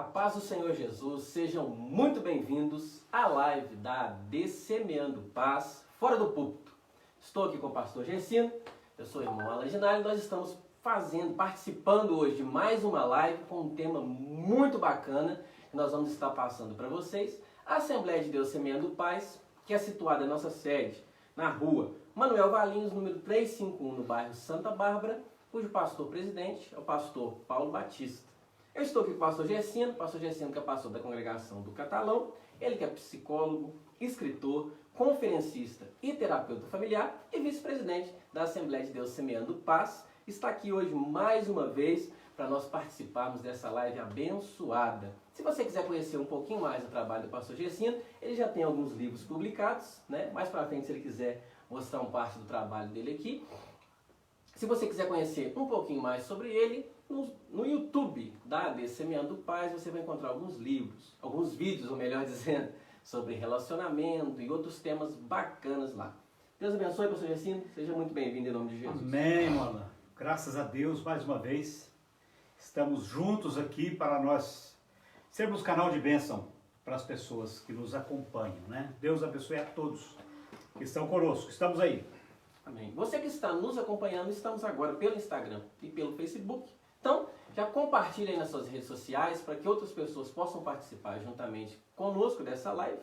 A paz do Senhor Jesus, sejam muito bem-vindos à live da AD Semeando Paz, fora do púlpito. Estou aqui com o pastor Gessino, eu sou o irmão Alan Ginalho, nós estamos participando hoje de mais uma live com um tema muito bacana que nós vamos estar passando para vocês. A Assembleia de Deus Semeando Paz, que é situada em nossa sede, na rua Manuel Valinhos, número 351, no bairro Santa Bárbara, cujo pastor-presidente é o pastor Paulo Batista. Eu estou aqui com o pastor Gessino que é pastor da congregação do Catalão, ele que é psicólogo, escritor, conferencista e terapeuta familiar e vice-presidente da Assembleia de Deus Semeando Paz, está aqui hoje mais uma vez para nós participarmos dessa live abençoada. Se você quiser conhecer um pouquinho mais do trabalho do pastor Gessino, ele já tem alguns livros publicados, né? Mais para frente, se ele quiser mostrar uma parte do trabalho dele aqui. Se você quiser conhecer um pouquinho mais sobre ele, no YouTube da AD Semeando Paz, você vai encontrar alguns livros, alguns vídeos, ou melhor dizendo, sobre relacionamento e outros temas bacanas lá. Deus abençoe, pastor Gessino. Seja muito bem-vindo em nome de Jesus. Amém, Alan. Graças a Deus, mais uma vez, estamos juntos aqui para nós sermos canal de bênção para as pessoas que nos acompanham, né? Deus abençoe a todos que estão conosco. Estamos aí. Amém. Você que está nos acompanhando, estamos agora pelo Instagram e pelo Facebook. Então, já compartilhe aí nas suas redes sociais para que outras pessoas possam participar juntamente conosco dessa live.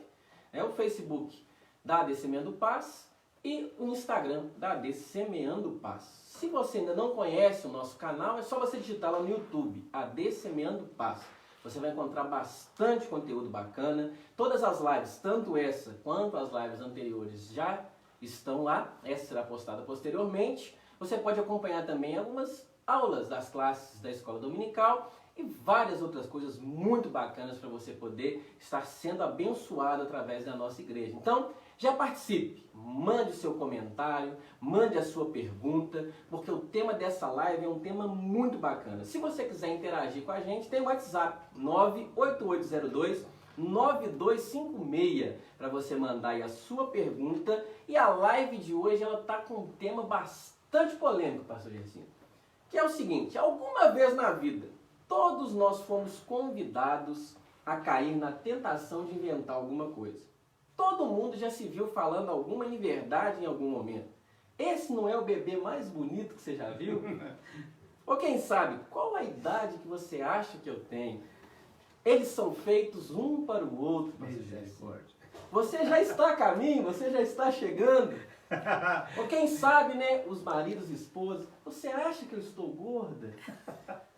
É o Facebook da AD Semeando Paz e o Instagram da AD Semeando Paz. Se você ainda não conhece o nosso canal, é só você digitar lá no YouTube, AD Semeando Paz. Você vai encontrar bastante conteúdo bacana. Todas as lives, tanto essa quanto as lives anteriores, já estão lá. Essa será postada posteriormente. Você pode acompanhar também algumas aulas das classes da escola dominical e várias outras coisas muito bacanas para você poder estar sendo abençoado através da nossa igreja. Então, já participe, mande o seu comentário, mande a sua pergunta, porque o tema dessa live é um tema muito bacana. Se você quiser interagir com a gente, tem o WhatsApp 98802-9256 para você mandar aí a sua pergunta. E a live de hoje ela está com um tema bastante polêmico, pastor Gessino, que é o seguinte: alguma vez na vida, todos nós fomos convidados a cair na tentação de inventar alguma coisa. Todo mundo já se viu falando alguma inverdade em algum momento. Esse não é o bebê mais bonito que você já viu? Ou quem sabe, qual a idade que você acha que eu tenho? Eles são feitos um para o outro. Você já está a caminho, você já está chegando. Ou quem sabe, né, os maridos e esposas, você acha que eu estou gorda?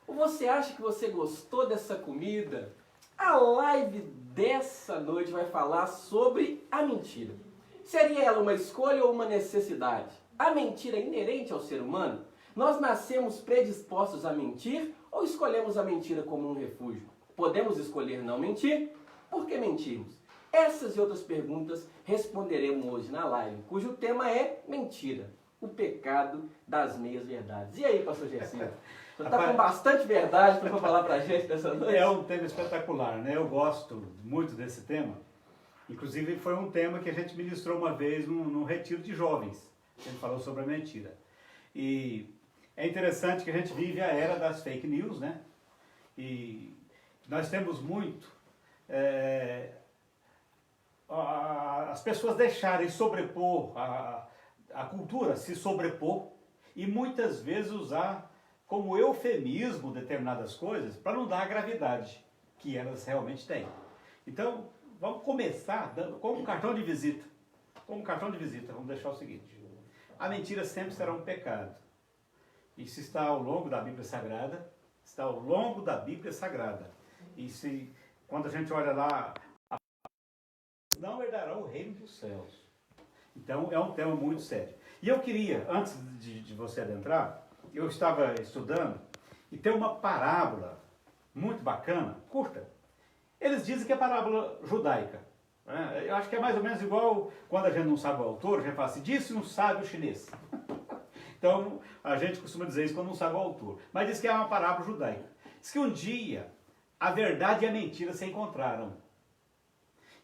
Ou você acha que você gostou dessa comida? A live dessa noite vai falar sobre a mentira. Seria ela uma escolha ou uma necessidade? A mentira é inerente ao ser humano? Nós nascemos predispostos a mentir ou escolhemos a mentira como um refúgio? Podemos escolher não mentir? Por que mentirmos? Essas e outras perguntas responderemos hoje na live, cujo tema é mentira, o pecado das meias-verdades. E aí, pastor Gessino? Você está com bastante verdade para falar para a gente dessa noite? É um tema espetacular, né? Eu gosto muito desse tema. Inclusive, foi um tema que a gente ministrou uma vez num retiro de jovens. A gente falou sobre a mentira. E é interessante que a gente vive a era das fake news, né? E nós temos muito... as pessoas deixarem sobrepor, a cultura se sobrepor e muitas vezes usar como eufemismo determinadas coisas para não dar a gravidade que elas realmente têm. Então, vamos começar como um cartão de visita. Como um cartão de visita, vamos deixar o seguinte: a mentira sempre será um pecado. Isso está ao longo da Bíblia Sagrada, está ao longo da Bíblia Sagrada. E quando a gente olha lá, não herdará o reino dos céus. Então, é um tema muito sério. E eu queria, antes de você adentrar, eu estava estudando e tem uma parábola muito bacana, curta. Eles dizem que é parábola judaica. Né? Eu acho que é mais ou menos igual quando a gente não sabe o autor, a gente fala assim, disse um sábio chinês. Então, a gente costuma dizer isso quando não sabe o autor. Mas diz que é uma parábola judaica. Diz que um dia a verdade e a mentira se encontraram.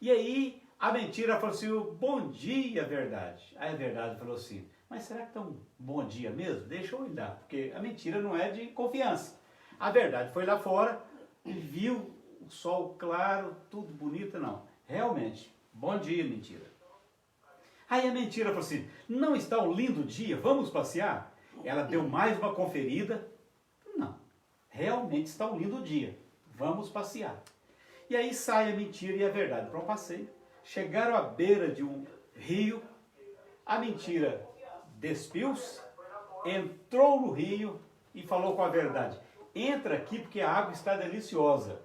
E aí a mentira falou assim, bom dia, verdade. Aí a verdade falou assim, mas será que é um bom dia mesmo? Deixa eu olhar, porque a mentira não é de confiança. A verdade foi lá fora e viu o sol claro, tudo bonito, não. Realmente, bom dia, mentira. Aí a mentira falou assim, não está um lindo dia, vamos passear? Ela deu mais uma conferida, não, realmente está um lindo dia, vamos passear. E aí sai a mentira e a verdade para um passeio. Chegaram à beira de um rio, a mentira despiu-se, entrou no rio e falou com a verdade, entra aqui porque a água está deliciosa.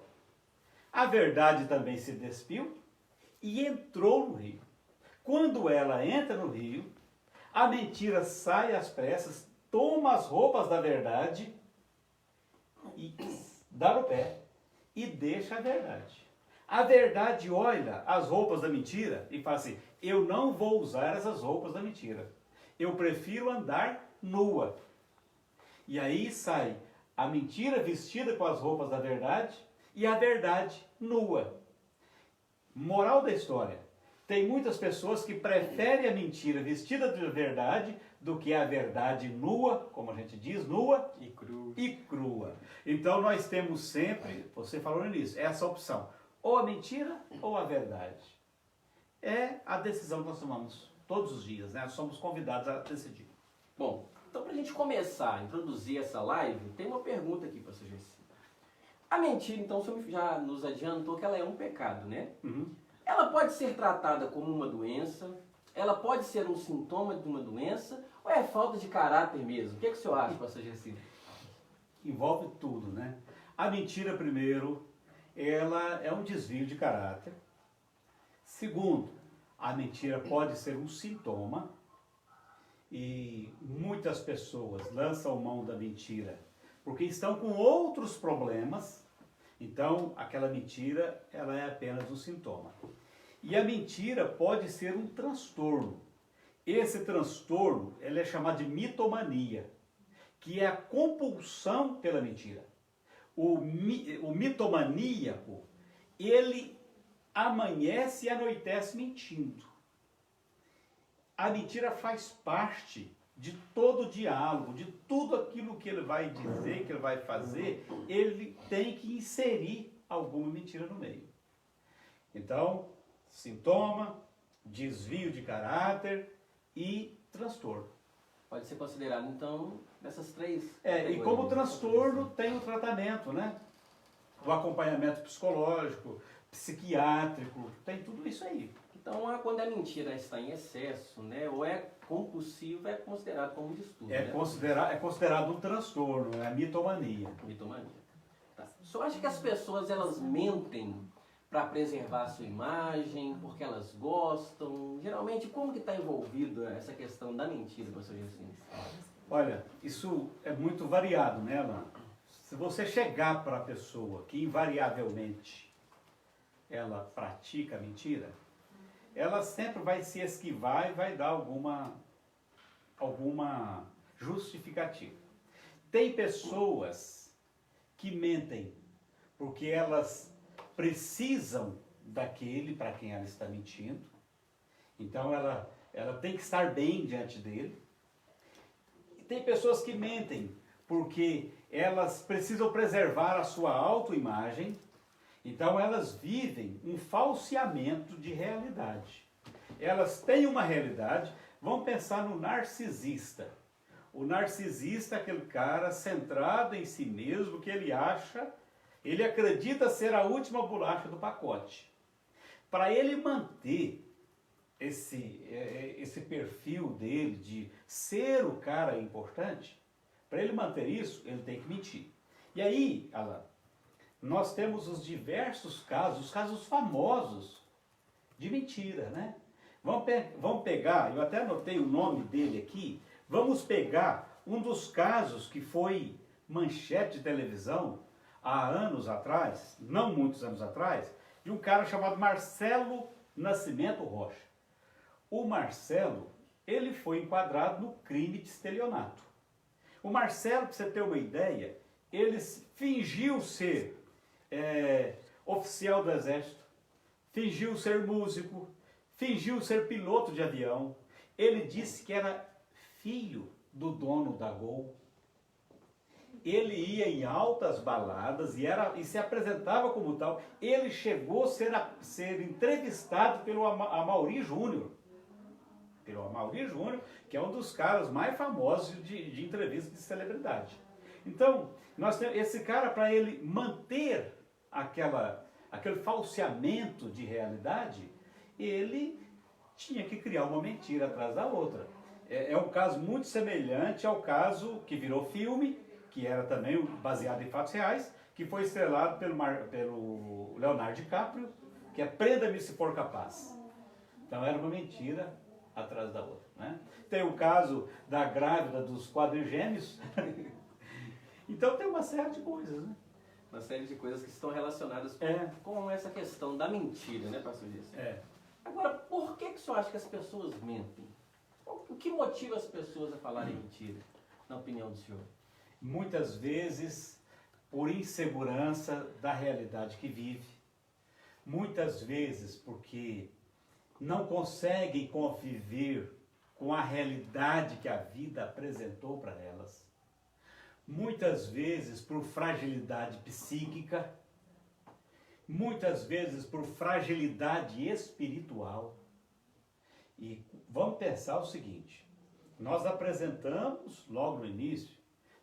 A verdade também se despiu e entrou no rio. Quando ela entra no rio, a mentira sai às pressas, toma as roupas da verdade e dá no pé e deixa a verdade. A verdade olha as roupas da mentira e fala assim, eu não vou usar essas roupas da mentira. Eu prefiro andar nua. E aí sai a mentira vestida com as roupas da verdade e a verdade nua. Moral da história. Tem muitas pessoas que preferem a mentira vestida de verdade do que a verdade nua, como a gente diz, nua e crua. Então nós temos sempre, você falou nisso, essa opção. Ou a mentira ou a verdade. É a decisão que nós tomamos todos os dias, né? Somos convidados a decidir. Bom, então para a gente começar a introduzir essa live, tem uma pergunta aqui para sugerir. A mentira, então, o senhor já nos adiantou que ela é um pecado, né? Uhum. Ela pode ser tratada como uma doença, ela pode ser um sintoma de uma doença, ou é falta de caráter mesmo? O que o senhor acha, pastor Gercino? Envolve tudo, né? A mentira, primeiro, ela é um desvio de caráter. Segundo, a mentira pode ser um sintoma e muitas pessoas lançam mão da mentira porque estão com outros problemas, então aquela mentira ela é apenas um sintoma. E a mentira pode ser um transtorno. Esse transtorno ele é chamado de mitomania, que é a compulsão pela mentira. O mitomaníaco, ele amanhece e anoitece mentindo. A mentira faz parte de todo o diálogo, de tudo aquilo que ele vai dizer, que ele vai fazer, ele tem que inserir alguma mentira no meio. Então, sintoma, desvio de caráter e transtorno. Pode ser considerado, então, dessas três E como transtorno tem o tratamento, né? O acompanhamento psicológico, psiquiátrico, tem tudo isso aí. Então, quando a mentira está em excesso, né, ou é compulsivo, é considerado como um distúrbio. É considerado um transtorno, é a mitomania. Mitomania. Tá. O senhor acha que as pessoas elas mentem para preservar a sua imagem, porque elas gostam? Geralmente, como que está envolvida essa questão da mentira, pastor Gercino? Olha, isso é muito variado, né, Alan? Se você chegar para a pessoa que invariavelmente ela pratica a mentira, ela sempre vai se esquivar e vai dar alguma justificativa. Tem pessoas que mentem porque elas precisam daquele para quem ela está mentindo. Então ela tem que estar bem diante dele. E tem pessoas que mentem porque elas precisam preservar a sua autoimagem. Então elas vivem um falseamento de realidade. Elas têm uma realidade, vamos pensar no narcisista. O narcisista é aquele cara centrado em si mesmo, que ele acredita ser a última bolacha do pacote. Para ele manter esse perfil dele de ser o cara importante, para ele manter isso, ele tem que mentir. E aí, Alan, nós temos os diversos casos, os casos famosos de mentira, né? Vamos pegar, eu até anotei o nome dele aqui, vamos pegar um dos casos que foi manchete de televisão há anos atrás, não muitos anos atrás, de um cara chamado Marcelo Nascimento Rocha. O Marcelo, ele foi enquadrado no crime de estelionato. O Marcelo, para você ter uma ideia, ele fingiu ser oficial do exército, fingiu ser músico, fingiu ser piloto de avião. Ele disse que era filho do dono da Gol. ele ia em altas baladas e se apresentava como tal. Ele chegou a ser entrevistado pelo Amaury Júnior. Pelo Amaury Júnior, que é um dos caras mais famosos de entrevista de celebridade. Então, nós temos esse cara, para ele manter aquele falseamento de realidade, ele tinha que criar uma mentira atrás da outra. É um caso muito semelhante ao caso que virou filme, que era também baseado em fatos reais, que foi estrelado pelo Leonardo DiCaprio, que é Prenda-me se for capaz. Então era uma mentira atrás da outra, né? Tem o caso da grávida dos quadrigêmeos. Então tem uma série de coisas, né? Uma série de coisas que estão relacionadas com essa questão da mentira, né, pastor Gerson? Agora, por que o senhor acha que as pessoas mentem? O que motiva as pessoas a falarem mentira, na opinião do senhor? Muitas vezes por insegurança da realidade que vive. Muitas vezes porque não conseguem conviver com a realidade que a vida apresentou para elas. Muitas vezes por fragilidade psíquica, muitas vezes por fragilidade espiritual. E vamos pensar o seguinte, nós apresentamos logo no início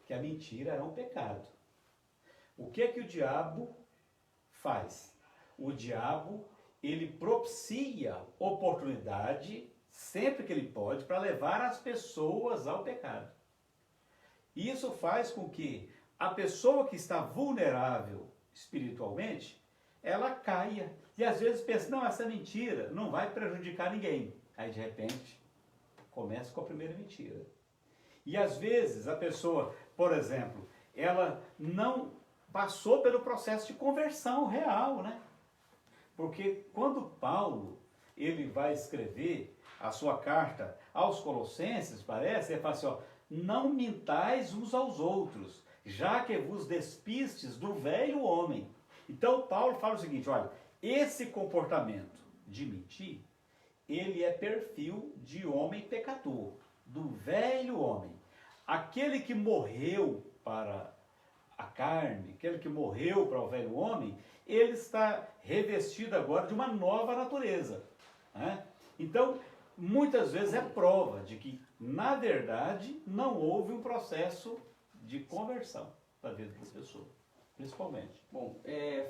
que a mentira é um pecado. O que é que o diabo faz? O diabo, ele propicia oportunidade, sempre que ele pode, para levar as pessoas ao pecado. E isso faz com que a pessoa que está vulnerável espiritualmente, ela caia. E às vezes pensa, não, essa mentira não vai prejudicar ninguém. Aí de repente, começa com a primeira mentira. E às vezes a pessoa, por exemplo, ela não passou pelo processo de conversão real, né? Porque quando Paulo, ele vai escrever a sua carta aos Colossenses, parece, ele fala assim, ó, não mintais uns aos outros, já que vos despistes do velho homem. Então Paulo fala o seguinte, olha, esse comportamento de mentir, ele é perfil de homem pecador, do velho homem. Aquele que morreu para a carne, aquele que morreu para o velho homem, ele está revestido agora de uma nova natureza, né? Então, muitas vezes é prova de que, na verdade, não houve um processo de conversão da vida das pessoas, principalmente. Bom,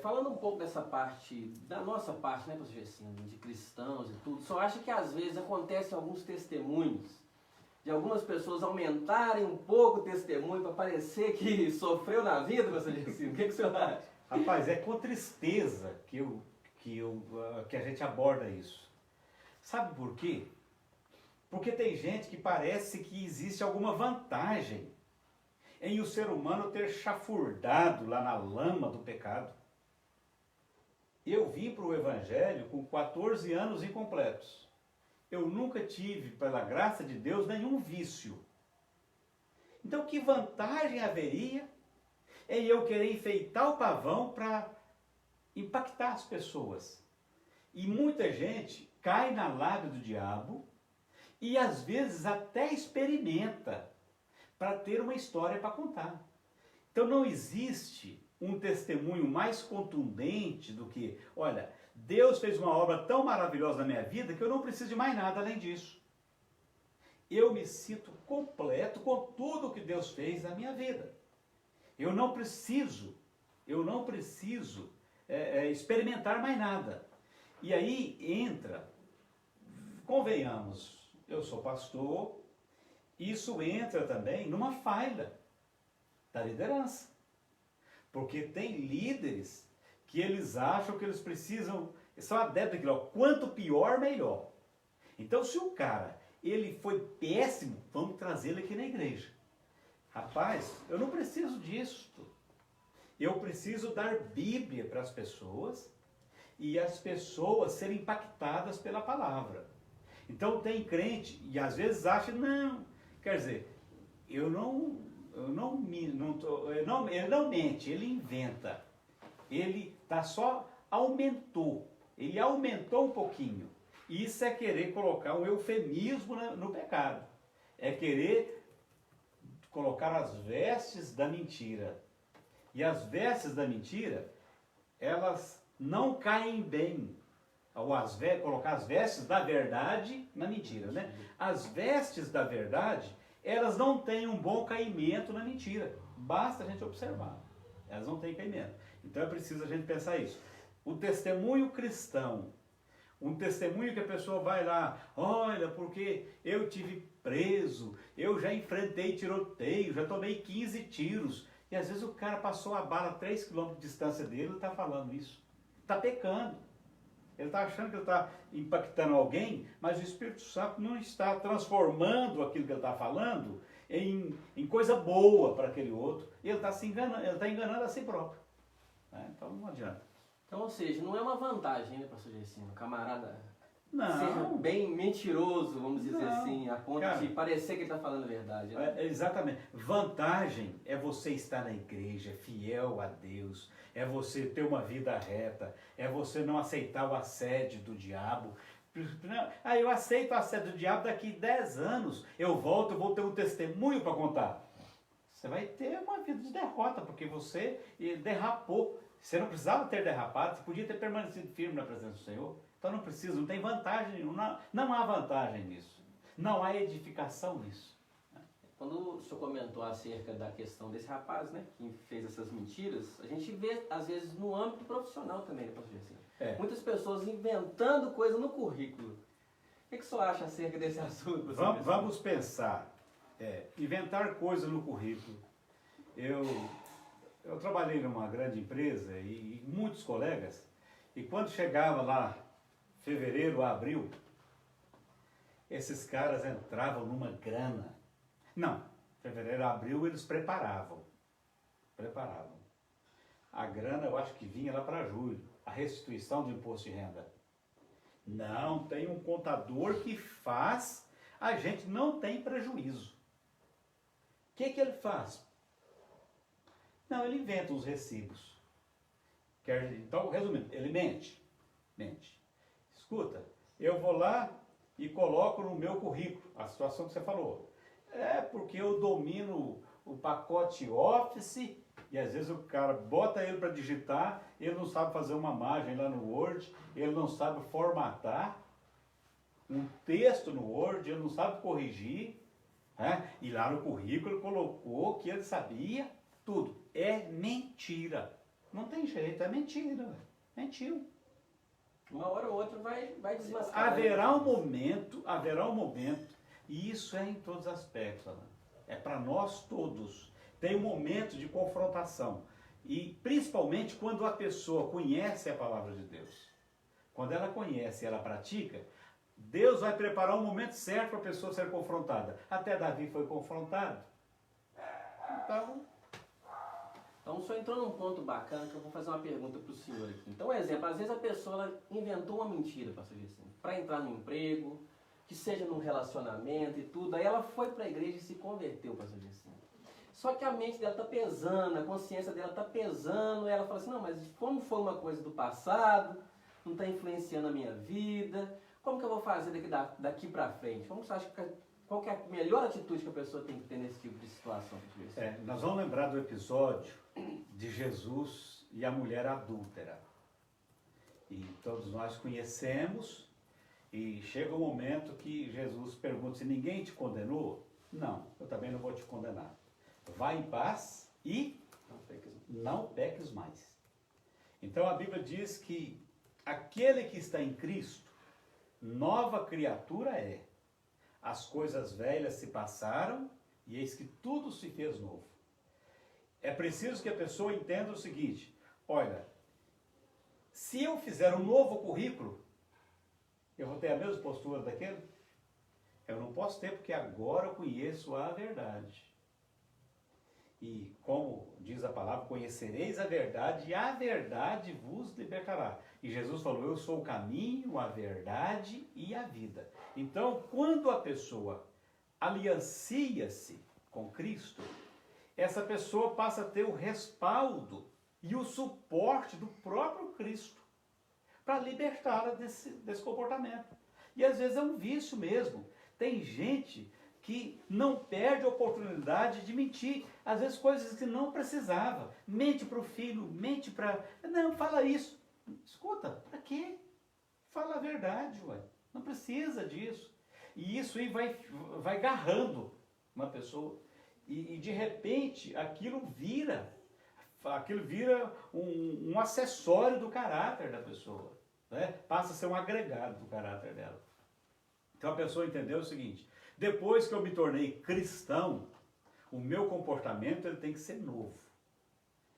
falando um pouco dessa parte, da nossa parte, né, pastor Gerson, de cristãos e tudo, só acha que às vezes acontecem alguns testemunhos de algumas pessoas aumentarem um pouco o testemunho para parecer que sofreu na vida, pastor Gerson? O que o senhor acha? Rapaz, é com tristeza que a gente aborda isso. Sabe por quê? Porque tem gente que parece que existe alguma vantagem em o ser humano ter chafurdado lá na lama do pecado. Eu vim para o Evangelho com 14 anos incompletos. Eu nunca tive, pela graça de Deus, nenhum vício. Então, que vantagem haveria em eu querer enfeitar o pavão para impactar as pessoas? E muita gente cai na lábia do diabo e às vezes até experimenta para ter uma história para contar. Então não existe um testemunho mais contundente do que, olha, Deus fez uma obra tão maravilhosa na minha vida que eu não preciso de mais nada além disso. Eu me sinto completo com tudo que Deus fez na minha vida. Eu não preciso experimentar mais nada. E aí entra, convenhamos, eu sou pastor, isso entra também numa falha da liderança. Porque tem líderes que eles acham que eles precisam, são adeptos daquilo, ó, quanto pior, melhor. Então se o cara, ele foi péssimo, vamos trazê-lo aqui na igreja. Rapaz, eu não preciso disso. Eu preciso dar Bíblia para as pessoas e as pessoas serem impactadas pela palavra. Então tem crente e às vezes acha, não, quer dizer, ele não mente, ele inventa. Ele ele aumentou um pouquinho. Isso é querer colocar um eufemismo no pecado. É querer colocar as vestes da mentira. E as vestes da mentira, elas não caem bem. Colocar as vestes da verdade na mentira, né? As vestes da verdade, elas não têm um bom caimento na mentira. Basta a gente observar. Elas não têm caimento. Então é preciso a gente pensar isso. O testemunho cristão, um testemunho que a pessoa vai lá, olha, porque eu tive preso, eu já enfrentei tiroteio, já tomei 15 tiros. E às vezes o cara passou a bala a 3 km de distância dele e está falando isso. Está pecando. Ele está achando que ele está impactando alguém, mas o Espírito Santo não está transformando aquilo que ele está falando em coisa boa para aquele outro. E ele está se enganando, ele está enganando a si próprio. Né? Então não adianta. Então, ou seja, não é uma vantagem, né, pastor Gercino? O camarada Não. ser bem mentiroso, vamos dizer Não. assim, a ponto Cara, de parecer que ele está falando a verdade. Né? Exatamente. Vantagem é você estar na igreja, fiel a Deus, é você ter uma vida reta, é você não aceitar o assédio do diabo. Eu aceito o assédio do diabo, daqui 10 anos eu volto, eu vou ter um testemunho para contar. Você vai ter uma vida de derrota, porque você derrapou. Você não precisava ter derrapado, você podia ter permanecido firme na presença do Senhor. Então não precisa, não tem vantagem nenhuma, não há vantagem nisso. Não há edificação nisso. Quando o senhor comentou acerca da questão desse rapaz, né, que fez essas mentiras, a gente vê, às vezes, no âmbito profissional também, né, pastor Gercino? Muitas pessoas inventando coisa no currículo. O que o senhor acha acerca desse assunto? Vamos pensar. Inventar coisa no currículo. Eu trabalhei numa grande empresa e muitos colegas, e quando chegava lá, fevereiro, abril, esses caras entravam numa grana. Não, fevereiro, abril eles preparavam. A grana eu acho que vinha lá para julho, a restituição do imposto de renda. Não, tem um contador que faz, a gente não tem prejuízo. O que ele faz? Não, ele inventa os recibos. Então, resumindo, ele mente. Escuta, eu vou lá e coloco no meu currículo a situação que você falou. Porque eu domino o pacote Office e às vezes o cara bota ele para digitar, ele não sabe fazer uma imagem lá no Word, ele não sabe formatar um texto no Word, ele não sabe corrigir. E lá no currículo ele colocou que ele sabia tudo. É mentira. Não tem jeito, é mentira. Mentiu. Uma hora ou outra vai desmascarar. Haverá um momento, e isso é em todos os aspectos, Alan. É para nós todos. Tem um momento de confrontação. E principalmente quando a pessoa conhece a palavra de Deus. Quando ela conhece e ela pratica, Deus vai preparar um momento certo para a pessoa ser confrontada. Até Davi foi confrontado. Então o senhor entrou num ponto bacana que eu vou fazer uma pergunta para o senhor aqui. Então, exemplo, às vezes a pessoa ela inventou uma mentira, pastor Gercino, para entrar no emprego, que seja num relacionamento e tudo. Aí ela foi para a igreja e se converteu, pastor Gercino. Só que a mente dela está pesando, a consciência dela está pesando, e ela fala assim, não, mas como foi uma coisa do passado, não está influenciando a minha vida, como que eu vou fazer daqui para frente? Como você acha qual que é a melhor atitude que a pessoa tem que ter nesse tipo de situação? Nós vamos lembrar do episódio de Jesus e a mulher adúltera. E todos nós conhecemos, e chega um momento que Jesus pergunta, se ninguém te condenou? Não, eu também não vou te condenar. Vá em paz e não peques mais. Então a Bíblia diz que aquele que está em Cristo, nova criatura é. As coisas velhas se passaram e eis que tudo se fez novo. É preciso que a pessoa entenda o seguinte, olha, se eu fizer um novo currículo, eu vou ter a mesma postura daquele? Eu não posso ter, porque agora eu conheço a verdade. E como diz a palavra, conhecereis a verdade e a verdade vos libertará. E Jesus falou, eu sou o caminho, a verdade e a vida. Então, quando a pessoa aliancia-se com Cristo, essa pessoa passa a ter o respaldo e o suporte do próprio Cristo para libertá-la desse comportamento. E às vezes é um vício mesmo. Tem gente que não perde a oportunidade de mentir. Às vezes coisas que não precisava. Mente para o filho, mente para... Não, fala isso. Escuta, para quê? Fala a verdade, ué. Não precisa disso. E isso aí vai agarrando uma pessoa. E de repente aquilo vira um acessório do caráter da pessoa. Né? Passa a ser um agregado do caráter dela. Então a pessoa entendeu o seguinte: depois que eu me tornei cristão, o meu comportamento ele tem que ser novo.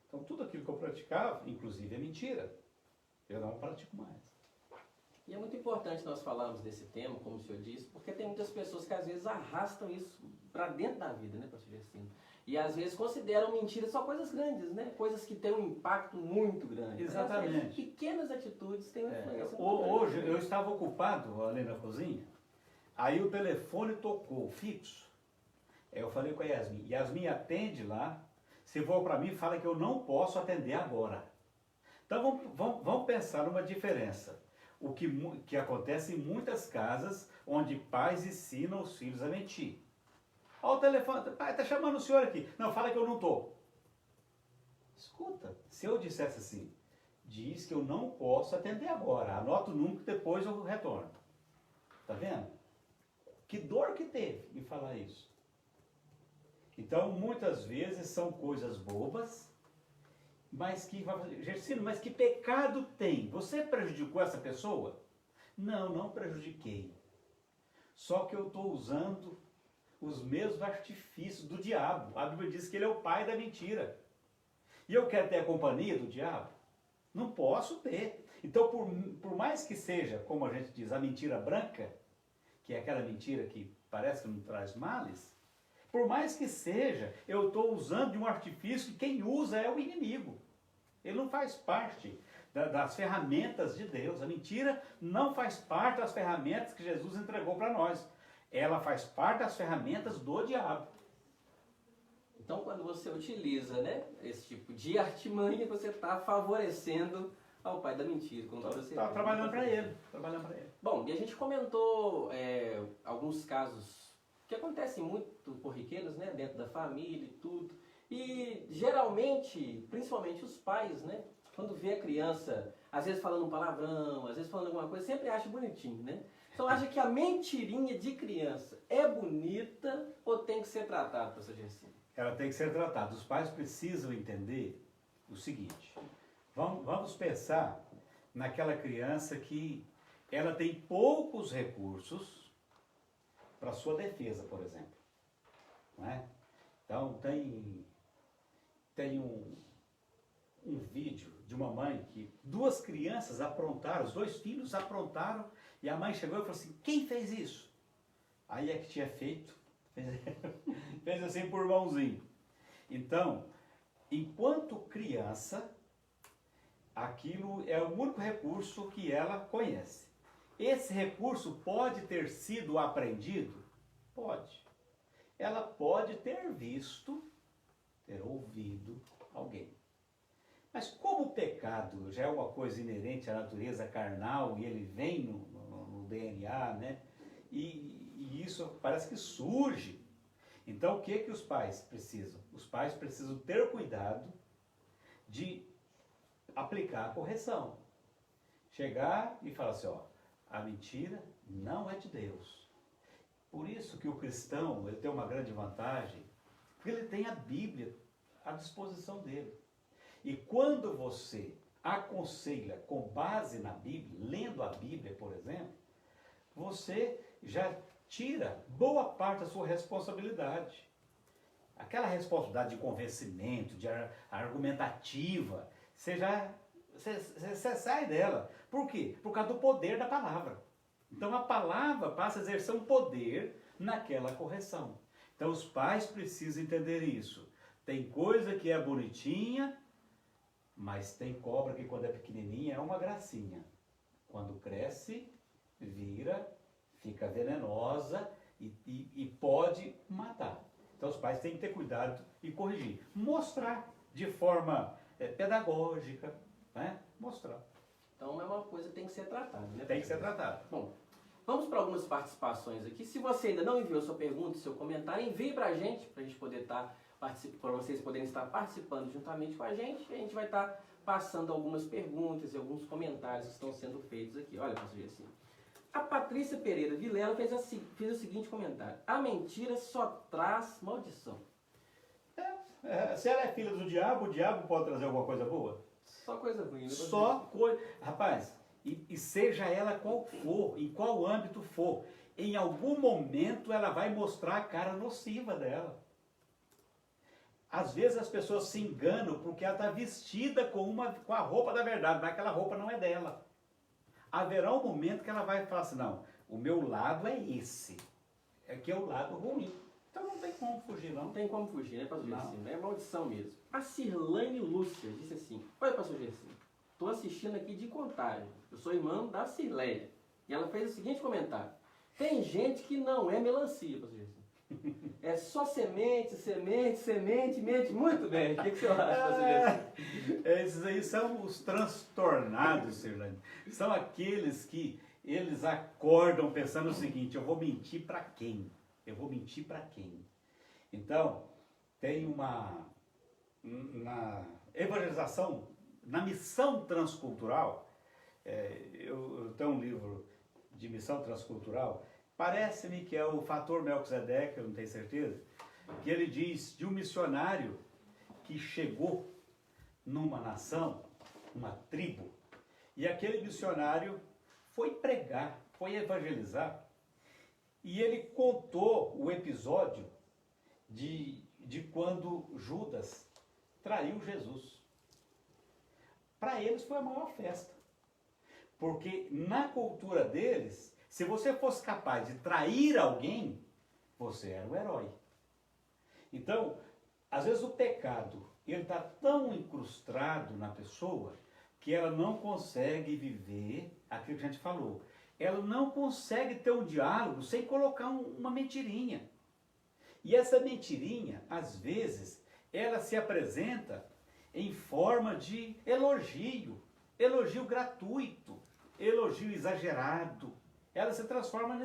Então tudo aquilo que eu praticava, inclusive é mentira, eu não pratico mais. E é muito importante nós falarmos desse tema, como o senhor disse, porque tem muitas pessoas que às vezes arrastam isso para dentro da vida, né, pastor Gercino? E às vezes consideram mentira só coisas grandes, né? Coisas que têm um impacto muito grande. Exatamente. Né? Pequenas atitudes têm uma influência muito Hoje grande. eu estava ocupado ali na cozinha, aí o telefone tocou fixo. Aí eu falei com a Yasmin, Yasmin atende lá, se for para mim fala que eu não posso atender agora. Então vamos pensar numa diferença. O que acontece em muitas casas onde pais ensinam os filhos a mentir. Olha o telefone, pai, está chamando o senhor aqui. Não, fala que eu não estou. Escuta, se eu dissesse assim, diz que eu não posso atender agora, anota o número que depois eu retorno. Tá vendo? Que dor que teve em falar isso. Então, muitas vezes são coisas bobas, mas que, Gercino, mas que pecado tem? Você prejudicou essa pessoa? Não, não prejudiquei. Só que eu estou usando os mesmos artifícios do diabo. A Bíblia diz que ele é o pai da mentira. E eu quero ter a companhia do diabo? Não posso ter. Então, por mais que seja, como a gente diz, a mentira branca, que é aquela mentira que parece que não traz males, por mais que seja, eu estou usando de um artifício que quem usa é o inimigo. Ele não faz parte das ferramentas de Deus. A mentira não faz parte das ferramentas que Jesus entregou para nós. Ela faz parte das ferramentas do diabo. Então, quando você utiliza, né, esse tipo de artimanha, você está favorecendo ao pai da mentira. Está trabalhando para ele. Bom, e a gente comentou alguns casos que acontecem muito corriqueiros, né, dentro da família e tudo. E geralmente, principalmente os pais, né, quando vê a criança, às vezes falando um palavrão, às vezes falando alguma coisa, sempre acha bonitinho, né? Então acha que a mentirinha de criança é bonita ou tem que ser tratada, professor Gercino? Ela tem que ser tratada. Os pais precisam entender o seguinte. Vamos pensar naquela criança que ela tem poucos recursos para sua defesa, por exemplo. Não é? Então tem um vídeo de uma mãe que duas crianças aprontaram, os dois filhos aprontaram, e a mãe chegou e falou assim: quem fez isso? Aí é que tinha feito, fez assim por mãozinho. Então, enquanto criança, aquilo é o único recurso que ela conhece. Esse recurso pode ter sido aprendido? Pode. Ela pode ter visto, ter ouvido alguém. Mas como o pecado já é uma coisa inerente à natureza carnal e ele vem no DNA, né? E isso parece que surge. Então o que os pais precisam? Os pais precisam ter cuidado de aplicar a correção. Chegar e falar assim, ó, a mentira não é de Deus. Por isso que o cristão ele tem uma grande vantagem, porque ele tem a Bíblia à disposição dele. E quando você aconselha com base na Bíblia, lendo a Bíblia, por exemplo, você já tira boa parte da sua responsabilidade. Aquela responsabilidade de convencimento, de argumentativa, você sai dela. Por quê? Por causa do poder da palavra. Então a palavra passa a exercer um poder naquela correção. Então os pais precisam entender isso. Tem coisa que é bonitinha, mas tem cobra que quando é pequenininha é uma gracinha. Quando cresce, fica venenosa e pode matar. Então os pais têm que ter cuidado e corrigir. Mostrar de forma pedagógica, né? Mostrar. Então é uma coisa que tem que ser tratada, né? Tem que ser tratada. Bom, Vamos para algumas participações aqui. Se você ainda não enviou sua pergunta, seu comentário, envie para a gente poder estar para vocês poderem estar participando juntamente com a gente. A gente vai estar passando algumas perguntas e alguns comentários que estão sendo feitos aqui. Olha, pastor Gessinho. A Patrícia Pereira Vilela fez o seguinte comentário: a mentira só traz maldição. Se ela é filha do diabo, o diabo pode trazer alguma coisa boa? Só coisa ruim. Só coisa... Rapaz, e seja ela qual for, em qual âmbito for, em algum momento ela vai mostrar a cara nociva dela. Às vezes as pessoas se enganam porque ela está vestida com a roupa da verdade, mas aquela roupa não é dela. Haverá um momento que ela vai falar assim, não, o meu lado é esse. Aqui é o lado ruim. Então não tem como fugir, não. Não tem como fugir, né, pastor Gessinho? É maldição mesmo. A Cirlane Lúcia disse assim: oi, pastor Gessinho, estou assistindo aqui de Contagem. Eu sou irmã da Cirleia. E ela fez o seguinte comentário: tem gente que não é melancia, pastor Gessinho. É só semente, semente, semente, mente. Muito bem. O que você acha, pastor Gessinho? Esses aí são os transtornados, Cirlane. São aqueles que eles acordam pensando o seguinte: eu vou mentir para quem? Eu vou mentir para quem? Então, tem na evangelização, na missão transcultural, eu tenho um livro de missão transcultural, parece-me que é o Fator Melquisedeque, eu não tenho certeza, que ele diz de um missionário que chegou numa nação, uma tribo, e aquele missionário foi pregar, foi evangelizar, e ele contou o episódio de quando Judas traiu Jesus. Para eles foi a maior festa. Porque na cultura deles, se você fosse capaz de trair alguém, você era o herói. Então, às vezes o pecado, ele está tão incrustado na pessoa que ela não consegue viver aquilo que a gente falou. Ela não consegue ter um diálogo sem colocar uma mentirinha. E essa mentirinha, às vezes, ela se apresenta em forma de elogio gratuito, elogio exagerado. Ela se transforma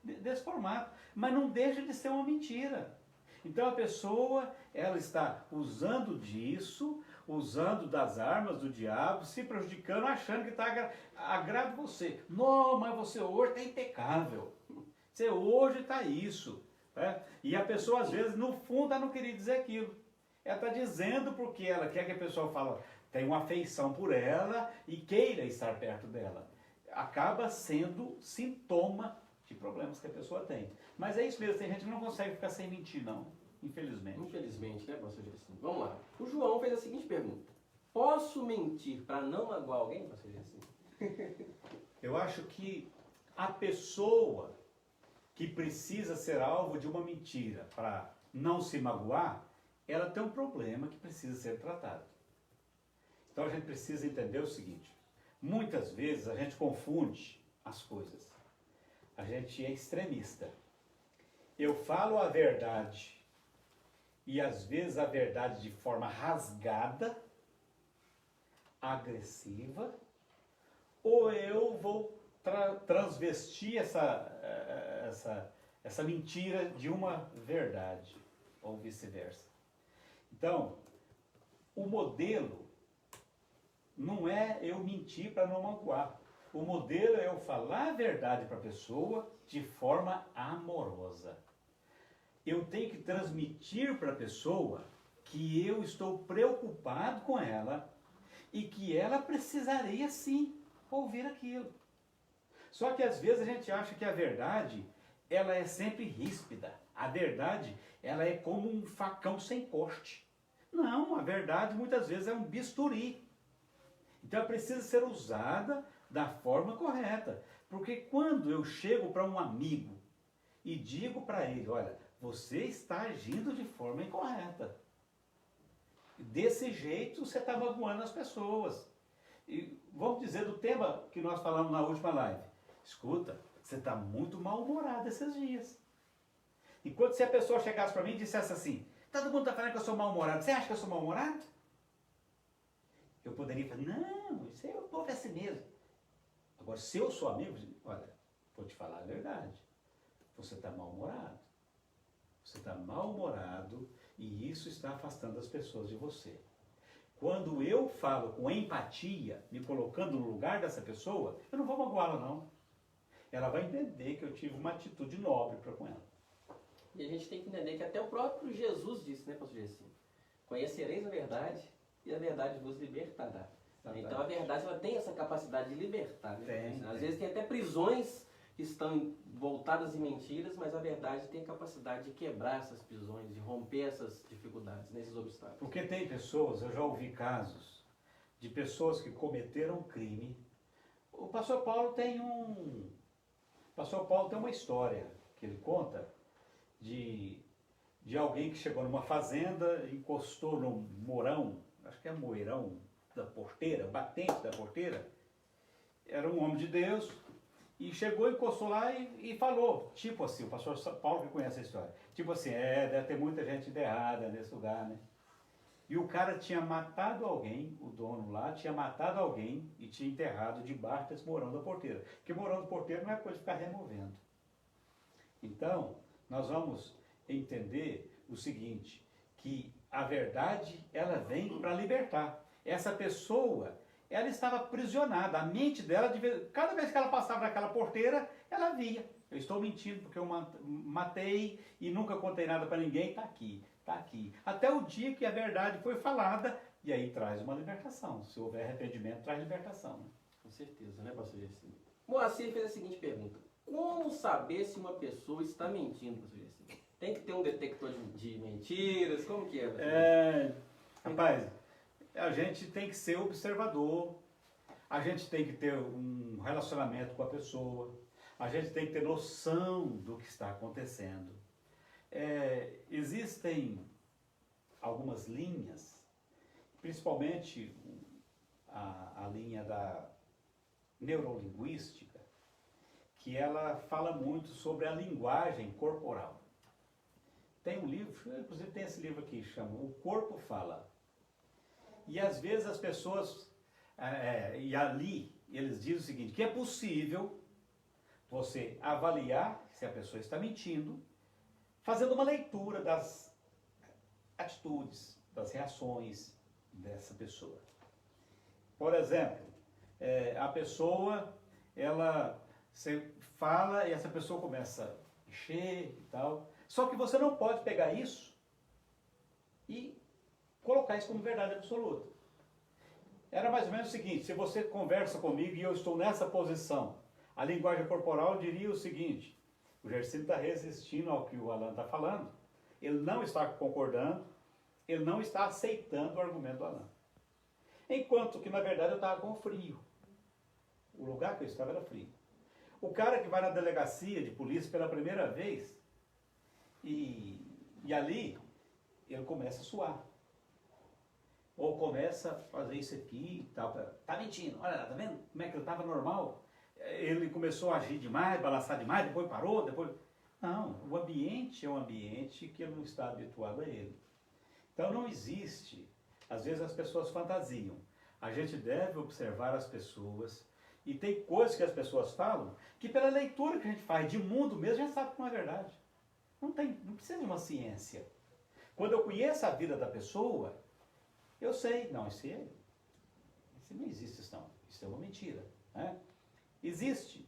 nesse formato, mas não deixa de ser uma mentira. Então a pessoa, ela está usando disso, usando das armas do diabo, se prejudicando, achando que está agrada você. Não, mas você hoje está impecável. Você hoje está isso. Né? E a pessoa, às vezes, no fundo, ela não queria dizer aquilo. Ela está dizendo porque ela quer que a pessoa fale, tem uma afeição por ela e queira estar perto dela. Acaba sendo sintoma de problemas que a pessoa tem. Mas é isso mesmo, tem gente que não consegue ficar sem mentir, não. Infelizmente. Infelizmente, né, pastor Gessinho? Vamos lá. O João fez a seguinte pergunta: posso mentir para não magoar alguém, pastor Gessinho? Eu acho que a pessoa que precisa ser alvo de uma mentira para não se magoar, ela tem um problema que precisa ser tratado. Então a gente precisa entender o seguinte: muitas vezes a gente confunde as coisas. A gente é extremista. Eu falo a verdade e às vezes a verdade de forma rasgada, agressiva, ou eu vou transvestir essa mentira de uma verdade, ou vice-versa. Então, o modelo não é eu mentir para não magoar. O modelo é eu falar a verdade para a pessoa de forma amorosa. Eu tenho que transmitir para a pessoa que eu estou preocupado com ela e que ela precisaria sim ouvir aquilo. Só que às vezes a gente acha que a verdade, ela é sempre ríspida. A verdade, ela é como um facão sem corte. Não, a verdade muitas vezes é um bisturi. Então ela precisa ser usada da forma correta. Porque quando eu chego para um amigo e digo para ele, olha, você está agindo de forma incorreta. Desse jeito você está magoando as pessoas. E vamos dizer do tema que nós falamos na última live. Escuta, você está muito mal-humorado esses dias. Enquanto se a pessoa chegasse para mim e dissesse assim, todo mundo está falando que eu sou mal-humorado, você acha que eu sou mal-humorado? Eu poderia falar, não, isso aí o povo é assim mesmo. Agora, se eu sou amigo, olha, vou te falar a verdade. Você está mal-humorado. Você está mal-humorado e isso está afastando as pessoas de você. Quando eu falo com empatia, me colocando no lugar dessa pessoa, eu não vou magoá-la, não. Ela vai entender que eu tive uma atitude nobre para com ela. E a gente tem que entender que até o próprio Jesus disse, né, pastor Gessinho? Conhecereis a verdade e a verdade vos libertará. Então a verdade ela tem essa capacidade de libertar. Né? Às vezes tem até prisões que estão voltadas em mentiras, mas a verdade tem a capacidade de quebrar essas prisões, de romper essas dificuldades, esses obstáculos. Porque tem pessoas, eu já ouvi casos de pessoas que cometeram crime. O pastor Paulo tem uma história que ele conta de alguém que chegou numa fazenda, encostou no mourão, acho que é moirão da porteira, batente da porteira, era um homem de Deus, e chegou, encostou lá e falou, tipo assim, o pastor Paulo que conhece a história, tipo assim, deve ter muita gente errada nesse lugar, né? E o cara tinha matado alguém, o dono lá tinha matado alguém e tinha enterrado debaixo desse mourão da porteira. Porque mourão da porteira não é coisa de ficar removendo. Então, nós vamos entender o seguinte, que a verdade, ela vem para libertar. Essa pessoa, ela estava aprisionada, a mente dela, cada vez que ela passava naquela porteira, ela via. Eu estou mentindo porque eu matei e nunca contei nada para ninguém, está aqui. Está aqui. Até o dia que a verdade foi falada, e aí traz uma libertação. Se houver arrependimento, traz libertação. Né? Com certeza, né, pastor Gessinho? Moacir fez a seguinte pergunta. Como saber se uma pessoa está mentindo, pastor Gessinho? Tem que ter um detector de mentiras? Como que é? Rapaz, a gente tem que ser observador, a gente tem que ter um relacionamento com a pessoa, a gente tem que ter noção do que está acontecendo. Existem algumas linhas, principalmente a linha da neurolinguística, que ela fala muito sobre a linguagem corporal. Tem um livro, inclusive tem esse livro aqui, chama O Corpo Fala. E às vezes as pessoas, e ali eles dizem o seguinte, que é possível você avaliar se a pessoa está mentindo, fazendo uma leitura das atitudes, das reações dessa pessoa. Por exemplo, a pessoa, você fala e essa pessoa começa a encher e tal, só que você não pode pegar isso e colocar isso como verdade absoluta. Era mais ou menos o seguinte, se você conversa comigo e eu estou nessa posição, a linguagem corporal diria o seguinte, o Gersinho está resistindo ao que o Alan está falando, ele não está concordando, ele não está aceitando o argumento do Alan. Enquanto que, na verdade, eu estava com frio. O lugar que eu estava era frio. O cara que vai na delegacia de polícia pela primeira vez, e ali, ele começa a suar. Ou começa a fazer isso aqui e tal. Tá mentindo, olha lá, tá vendo como é que ele estava normal? Ele começou a agir demais, balançar demais, depois parou, depois... Não, o ambiente é um ambiente que ele não está habituado a ele. Então não existe, às vezes as pessoas fantasiam. A gente deve observar as pessoas, e tem coisas que as pessoas falam, que pela leitura que a gente faz de mundo mesmo, a gente sabe que não é verdade. Não precisa de uma ciência. Quando eu conheço a vida da pessoa, eu sei, não, isso não existe, isso é uma mentira. Né? Existe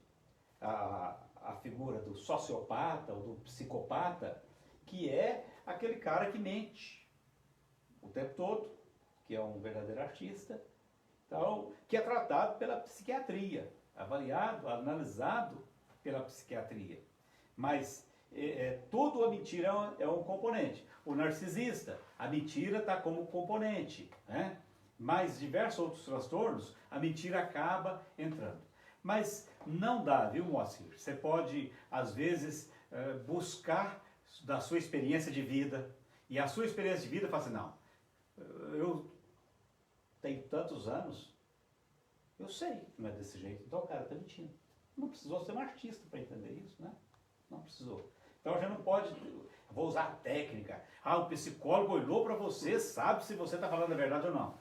a figura do sociopata ou do psicopata, que é aquele cara que mente o tempo todo, que é um verdadeiro artista, então, que é tratado pela psiquiatria, avaliado, analisado pela psiquiatria. Mas tudo a mentira é um componente. O narcisista, a mentira está como componente. Né? Mas diversos outros transtornos, a mentira acaba entrando. Mas não dá, viu, Moacir? Você pode, às vezes, buscar da sua experiência de vida, e a sua experiência de vida fala assim, não, eu tenho tantos anos, eu sei que não é desse jeito, então o cara está mentindo. Não precisou ser um artista para entender isso, né? Não precisou. Então já não pode, vou usar a técnica, o psicólogo olhou para você, sabe se você está falando a verdade ou não.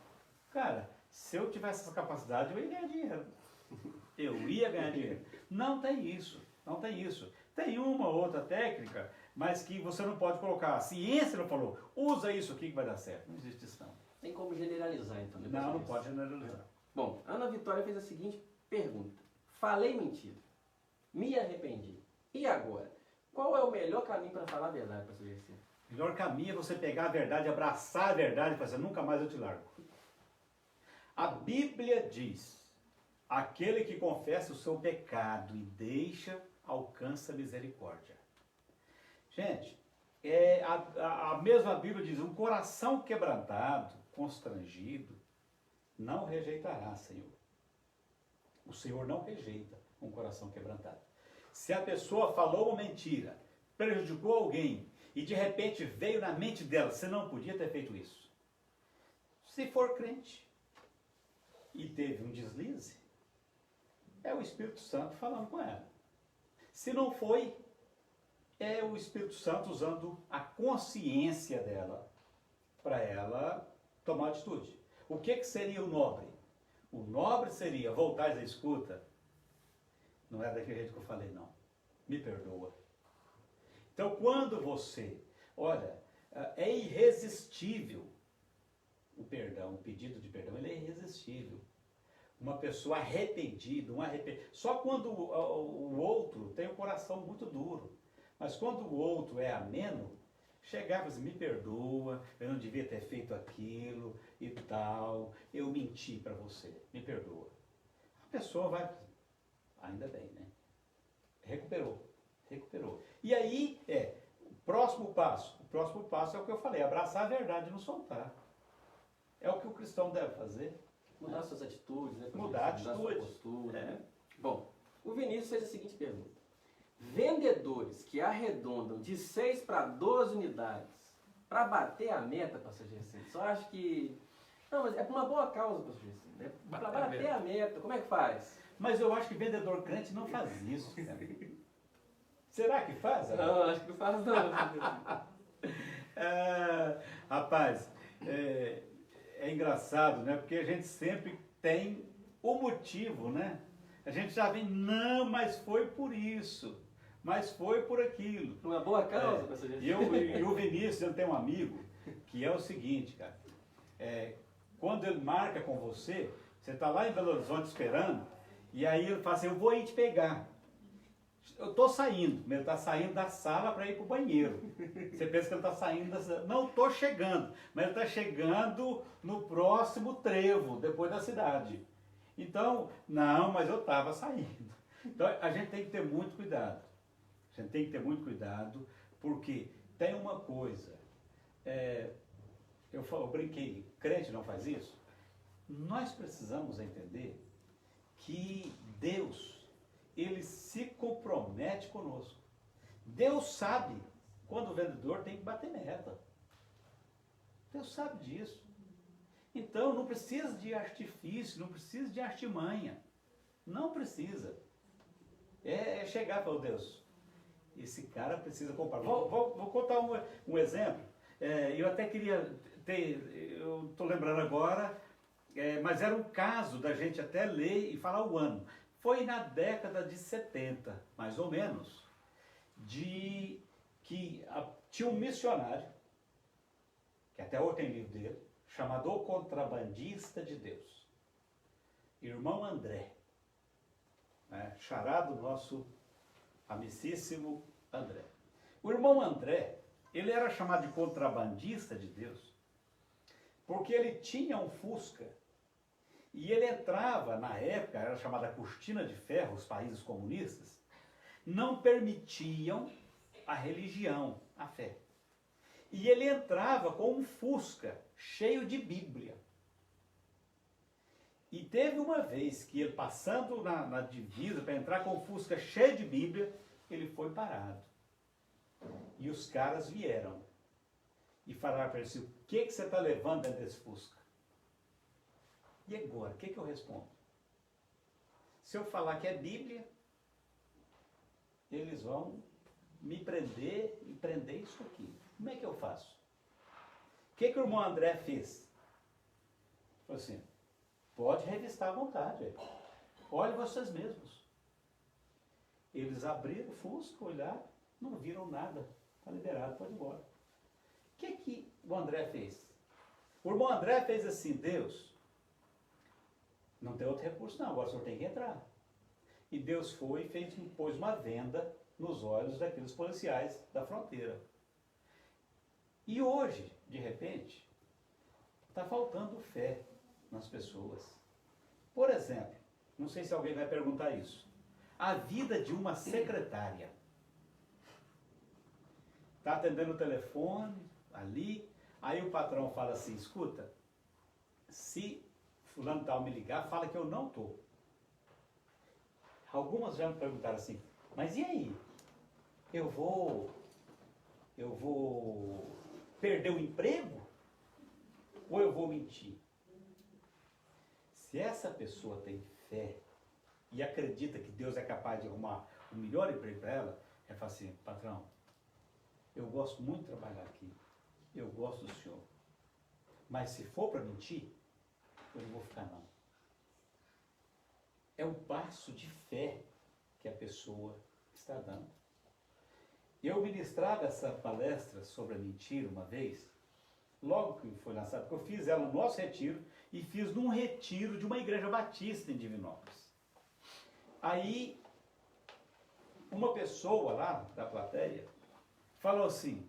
Cara, se eu tivesse essa capacidade, eu ia ganhar dinheiro. Eu ia ganhar dinheiro. Não tem isso. Não tem isso. Tem uma ou outra técnica, mas que você não pode colocar. A ciência não falou, usa isso aqui que vai dar certo. Não existe isso não. Tem como generalizar, então. Né, Não, não pode generalizar. Bom, Ana Vitória fez a seguinte pergunta. Falei mentira. Me arrependi. E agora? Qual é o melhor caminho para falar a verdade, pastor Gersinho? O melhor caminho é você pegar a verdade, abraçar a verdade e fazer, nunca mais eu te largo. A Bíblia diz, aquele que confessa o seu pecado e deixa, alcança misericórdia. Gente, a mesma Bíblia diz, um coração quebrantado, constrangido, não rejeitará, Senhor. O Senhor não rejeita um coração quebrantado. Se a pessoa falou uma mentira, prejudicou alguém, e de repente veio na mente dela, você não podia ter feito isso. Se for crente e teve um deslize, é o Espírito Santo falando com ela. Se não foi, é o Espírito Santo usando a consciência dela para ela tomar atitude. O que seria o nobre? O nobre seria voltar e dizer, escuta, não é daquele jeito que eu falei, não. Me perdoa. Então, quando você, olha, é irresistível o perdão, o pedido de perdão, ele é irresistível. Uma pessoa arrependida, só quando o outro tem o coração muito duro. Mas quando o outro é ameno, chegava assim, me perdoa, eu não devia ter feito aquilo e tal, eu menti para você, me perdoa. A pessoa vai, ainda bem, né? Recuperou. E aí, o próximo passo é o que eu falei, abraçar a verdade e não soltar. É o que o cristão deve fazer. Mudar suas atitudes, né? Mudar a atitude. Mudar sua postura, né? Bom, o Vinícius fez a seguinte pergunta. Vendedores que arredondam de 6 para 12 unidades para bater a meta, pastor Gersinho, só acho que... Não, mas é por uma boa causa, pastor Gersinho. Né? Para bater a meta, como é que faz? Mas eu acho que vendedor crente não faz isso. Será que faz? Não, acho que não faz não. Rapaz, é engraçado, né? Porque a gente sempre tem o motivo, né? A gente já vem, não, mas foi por isso, mas foi por aquilo. Uma boa causa, pastor Gersinho. E o Vinícius, eu tenho um amigo que é o seguinte, cara. Quando ele marca com você, você está lá em Belo Horizonte esperando, e aí ele fala assim, eu vou ir te pegar. Eu estou saindo, mas ele está saindo da sala para ir para o banheiro. Você pensa que ele está saindo da sala. Não, estou chegando, mas ele está chegando no próximo trevo, depois da cidade. Então, não, mas eu estava saindo. Então, a gente tem que ter muito cuidado. A gente tem que ter muito cuidado, porque tem uma coisa, eu brinquei, crente não faz isso? Nós precisamos entender que Deus, ele se compromete conosco. Deus sabe quando o vendedor tem que bater meta. Deus sabe disso. Então não precisa de artifício, não precisa de artimanha. Não precisa. É chegar para Deus. Esse cara precisa comprar. Vou contar um exemplo. Eu até queria ter, eu estou lembrando agora, mas era um caso da gente até ler e falar o ano. Foi na década de 70, mais ou menos, tinha um missionário, que até hoje tem livro dele, chamado O Contrabandista de Deus. Irmão André, né, xará do nosso amicíssimo André. O irmão André, ele era chamado de contrabandista de Deus, porque ele tinha um Fusca, e ele entrava, na época, era chamada cortina de ferro, os países comunistas, não permitiam a religião, a fé. E ele entrava com um Fusca cheio de Bíblia. E teve uma vez que ele, passando na divisa para entrar com o Fusca cheio de Bíblia, ele foi parado. E os caras vieram e falaram para ele assim, o que você está levando dentro desse Fusca? E agora, o que eu respondo? Se eu falar que é Bíblia, eles vão me prender e prender isso aqui. Como é que eu faço? O que o irmão André fez? Falou assim, pode revistar à vontade. Olhe vocês mesmos. Eles abriram o Fusca, olharam, não viram nada. Está liberado, pode ir embora. O que o André fez? O irmão André fez assim: Deus, não tem outro recurso não, agora o senhor tem que entrar. E Deus foi e pôs uma venda nos olhos daqueles policiais da fronteira. E hoje, de repente, está faltando fé nas pessoas. Por exemplo, não sei se alguém vai perguntar isso, a vida de uma secretária. Está atendendo o telefone, ali, aí o patrão fala assim: escuta, se fulano tal me ligar, fala que eu não estou. Algumas já me perguntaram assim: mas e aí? Eu vou perder o emprego? Ou eu vou mentir? Se essa pessoa tem fé e acredita que Deus é capaz de arrumar o melhor emprego para ela, ela fala assim: patrão, eu gosto muito de trabalhar aqui, eu gosto do senhor, mas se for para mentir, eu não vou ficar não. É um passo de fé que a pessoa está dando. Eu ministrava essa palestra sobre a mentira uma vez, logo que foi lançado, porque eu fiz ela no nosso retiro e fiz num retiro de uma igreja batista em Divinópolis. Aí, uma pessoa lá da plateia falou assim: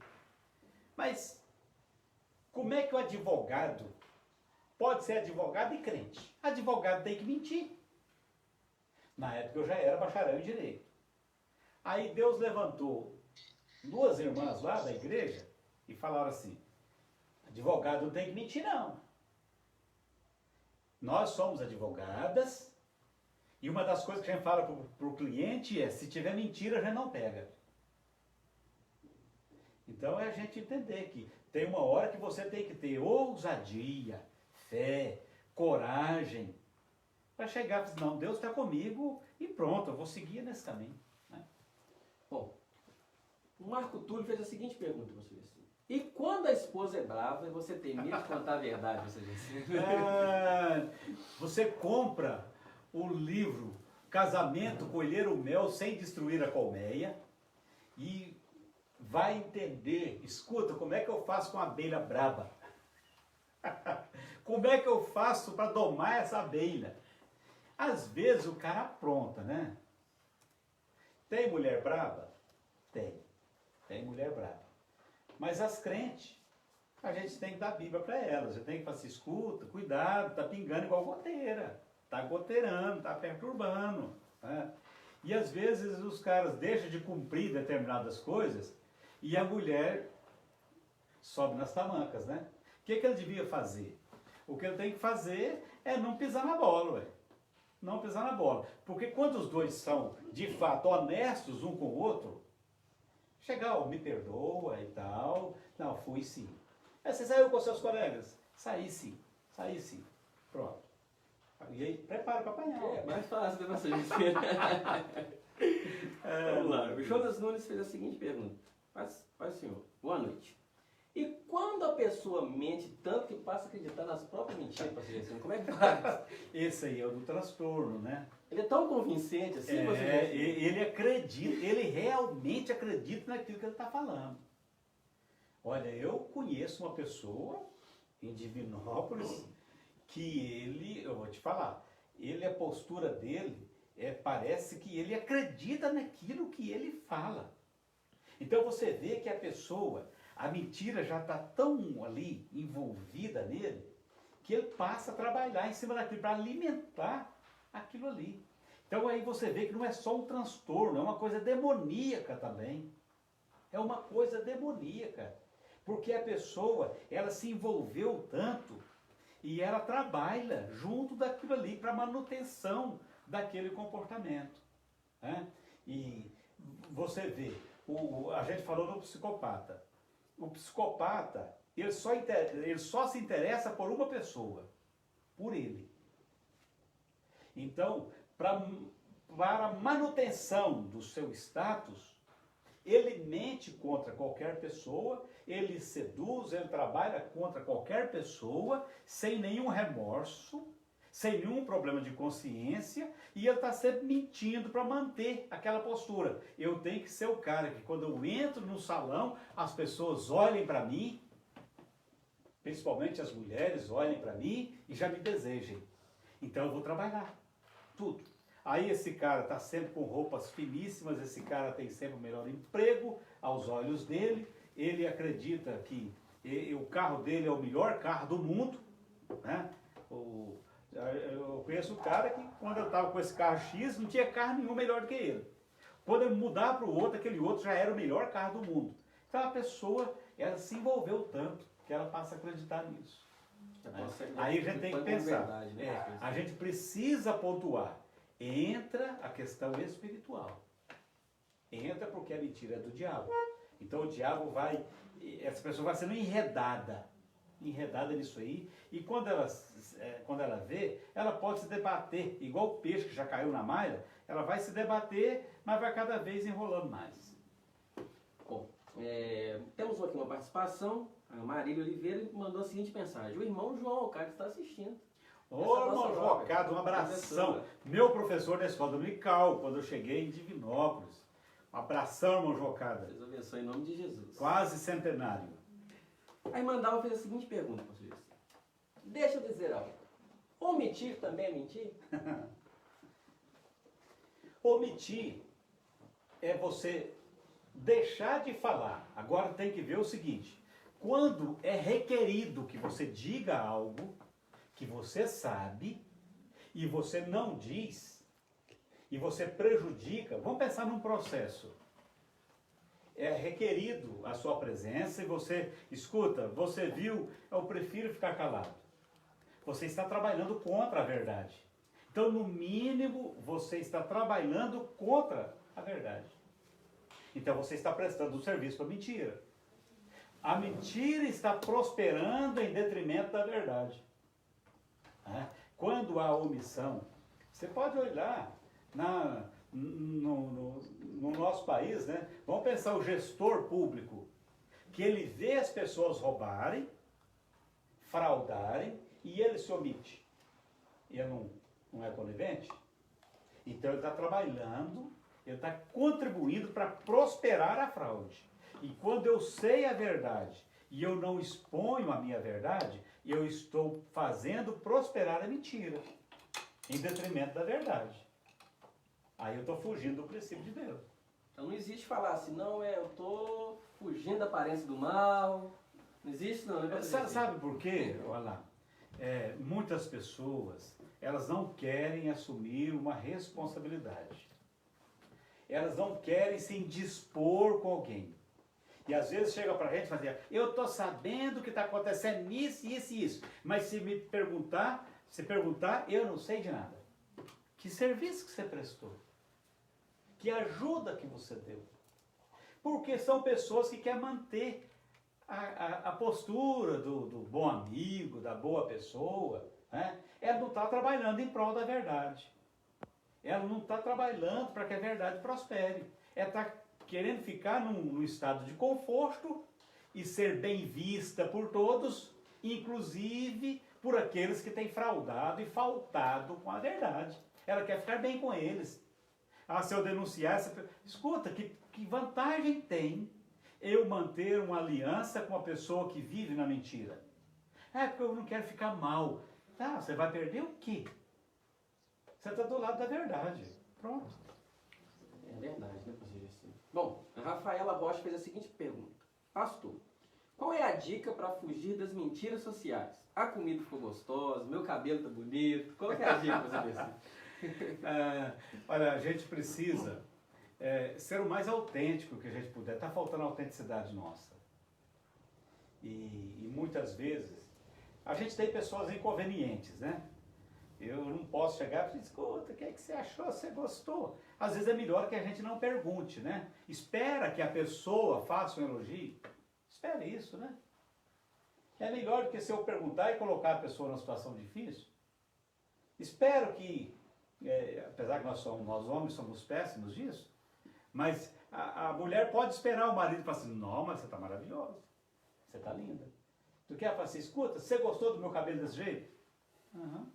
mas como é que o advogado pode ser advogado e crente? Advogado tem que mentir. Na época eu já era bacharel em direito. Aí Deus levantou duas irmãs lá da igreja e falaram assim: advogado não tem que mentir não. Nós somos advogadas e uma das coisas que a gente fala para o cliente é: se tiver mentira, a gente não pega. Então é a gente entender que tem uma hora que você tem que ter ousadia, fé, coragem, para chegar e dizer: não, Deus está comigo e pronto, eu vou seguir nesse caminho. Né? Bom, o Marco Túlio fez a seguinte pergunta, pastor Jacinto: e quando a esposa é brava e você tem medo de contar a verdade, pastor Jacinto? Você compra o livro Casamento, Colher o Mel Sem Destruir a Colmeia e vai entender. Escuta, como é que eu faço com a abelha braba? Como é que eu faço para domar essa abelha? Às vezes o cara apronta, né? Tem mulher braba? Tem. Tem mulher braba. Mas as crentes, a gente tem que dar a Bíblia para elas. Você tem que falar assim: escuta, cuidado, tá pingando igual goteira. Tá goteirando, tá perturbando. Né? E às vezes os caras deixam de cumprir determinadas coisas e a mulher sobe nas tamancas, né? O que ele devia fazer? O que ele tem que fazer é não pisar na bola, ué. Não pisar na bola. Porque quando os dois são, de fato, honestos um com o outro, chegar, me perdoa e tal. Não, fui sim. Você saiu com seus colegas? Saí sim. Saí sim. Pronto. E aí, prepara para apanhar. É mais fácil, né, pastor Jacinto? Vamos lá. O Jonas Nunes fez a seguinte pergunta: Paz, senhor, boa noite. E quando a pessoa mente tanto que passa a acreditar nas próprias mentiras, pastor Jacinto, como é que faz? Esse aí é o do transtorno, né? Ele é tão convincente assim, pastor Jacinto? Ele acredita, ele realmente acredita naquilo que ele está falando. Olha, eu conheço uma pessoa em Divinópolis que eu vou te falar, a postura dele, parece que ele acredita naquilo que ele fala. Então você vê que a pessoa, a mentira já está tão ali envolvida nele, que ele passa a trabalhar em cima daquilo para alimentar aquilo ali. Então aí você vê que não é só um transtorno, é uma coisa demoníaca também. É uma coisa demoníaca. Porque a pessoa, ela se envolveu tanto e ela trabalha junto daquilo ali para manutenção daquele comportamento. Né? E você vê, a gente falou do psicopata. O psicopata, ele só se interessa por uma pessoa, por ele. Então, para a manutenção do seu status, ele mente contra qualquer pessoa, ele seduz, ele trabalha contra qualquer pessoa, sem nenhum remorso, sem nenhum problema de consciência, e ele está sempre mentindo para manter aquela postura. Eu tenho que ser o cara que quando eu entro no salão, as pessoas olhem para mim, principalmente as mulheres olhem para mim e já me desejem. Então eu vou trabalhar tudo. Aí esse cara está sempre com roupas finíssimas, esse cara tem sempre o melhor emprego aos olhos dele, ele acredita que o carro dele é o melhor carro do mundo, né? Eu conheço um cara que quando eu estava com esse carro X, não tinha carro nenhum melhor do que ele. Quando eu mudar para o outro, aquele outro já era o melhor carro do mundo. Então a pessoa, ela se envolveu tanto que ela passa a acreditar nisso. Aí a gente tem que pensar, verdade, né? a gente precisa pontuar. Entra a questão espiritual. Entra porque a mentira é do diabo. Então o diabo essa pessoa vai sendo enredada nisso aí, e quando ela vê, ela pode se debater, igual o peixe que já caiu na malha, ela vai se debater, mas vai cada vez enrolando mais. Bom, temos aqui uma participação, a Marília Oliveira mandou a seguinte mensagem: o irmão João, o cara que está assistindo. Ô, irmão Jocado, um abração. Meu professor da escola dominical, quando eu cheguei em Divinópolis. Um abração, irmão Jocada. Deus abençoe em nome de Jesus. Quase centenário. A irmã Dalva fez a seguinte pergunta, pastor José. Deixa eu dizer algo. Omitir também é mentir? Omitir é você deixar de falar. Agora tem que ver o seguinte: quando é requerido que você diga algo que você sabe e você não diz, e você prejudica, vamos pensar num processo. É requerido a sua presença e você, escuta, você viu, eu prefiro ficar calado. Você está trabalhando contra a verdade. Então, no mínimo, você está trabalhando contra a verdade. Então, você está prestando um serviço para a mentira. A mentira está prosperando em detrimento da verdade. Quando há omissão, você pode olhar no nosso país, né? Vamos pensar o gestor público, que ele vê as pessoas roubarem, fraudarem, e ele se omite. E ele não é conivente? Então ele está trabalhando, ele está contribuindo para prosperar a fraude. E quando eu sei a verdade e eu não exponho a minha verdade, eu estou fazendo prosperar a mentira, em detrimento da verdade. Aí eu estou fugindo do princípio de Deus. Então não existe falar assim, não, eu estou fugindo da aparência do mal. Não existe não, né? Sabe por quê? Olha lá. Muitas pessoas, elas não querem assumir uma responsabilidade. Elas não querem se indispor com alguém. E às vezes chega pra gente e fala assim, eu estou sabendo que está acontecendo isso, isso e isso. Mas se perguntar, eu não sei de nada. Que serviço que você prestou? Que ajuda que você deu? Porque são pessoas que querem manter a postura do bom amigo, da boa pessoa. Né? Ela não está trabalhando em prol da verdade. Ela não está trabalhando para que a verdade prospere. Ela está querendo ficar num estado de conforto e ser bem vista por todos, inclusive por aqueles que têm fraudado e faltado com a verdade. Ela quer ficar bem com eles. Se eu denunciar, escuta, que vantagem tem eu manter uma aliança com uma pessoa que vive na mentira? Porque eu não quero ficar mal. Você vai perder o quê? Você está do lado da verdade. Pronto. É verdade, né, pastor Gessinho? Bom, a Rafaela Rocha fez a seguinte pergunta. Pastor, qual é a dica para fugir das mentiras sociais? A comida ficou gostosa, meu cabelo tá bonito. Qual é a dica, pastor Gessinho? Olha, a gente precisa ser o mais autêntico que a gente puder. Está faltando a autenticidade nossa. E muitas vezes a gente tem pessoas inconvenientes, né? Eu não posso chegar e dizer, escuta, o que é que você achou? Você gostou? Às vezes é melhor que a gente não pergunte, né? Espera que a pessoa faça um elogio. Espere isso, né? É melhor do que se eu perguntar e colocar a pessoa numa situação difícil. Espero que, apesar que nós homens somos péssimos nisso, mas a mulher pode esperar o marido e falar assim, não, mas você está maravilhosa, você está linda. Do que ela fala assim, escuta, você gostou do meu cabelo desse jeito? Aham.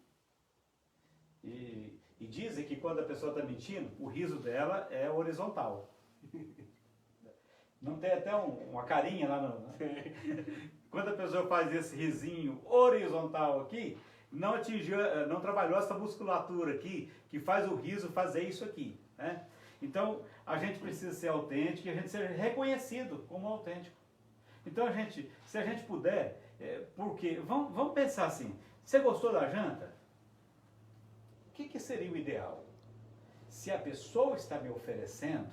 E dizem que quando a pessoa está mentindo, o riso dela é horizontal. Não tem até uma carinha lá no... Quando a pessoa faz esse risinho horizontal aqui, não atingiu, não trabalhou essa musculatura aqui, que faz o riso fazer isso aqui, né? Então, a gente precisa ser autêntico e a gente ser reconhecido como autêntico. Então, se a gente puder, porque, vamos pensar assim, você gostou da janta? O que seria o ideal? Se a pessoa está me oferecendo,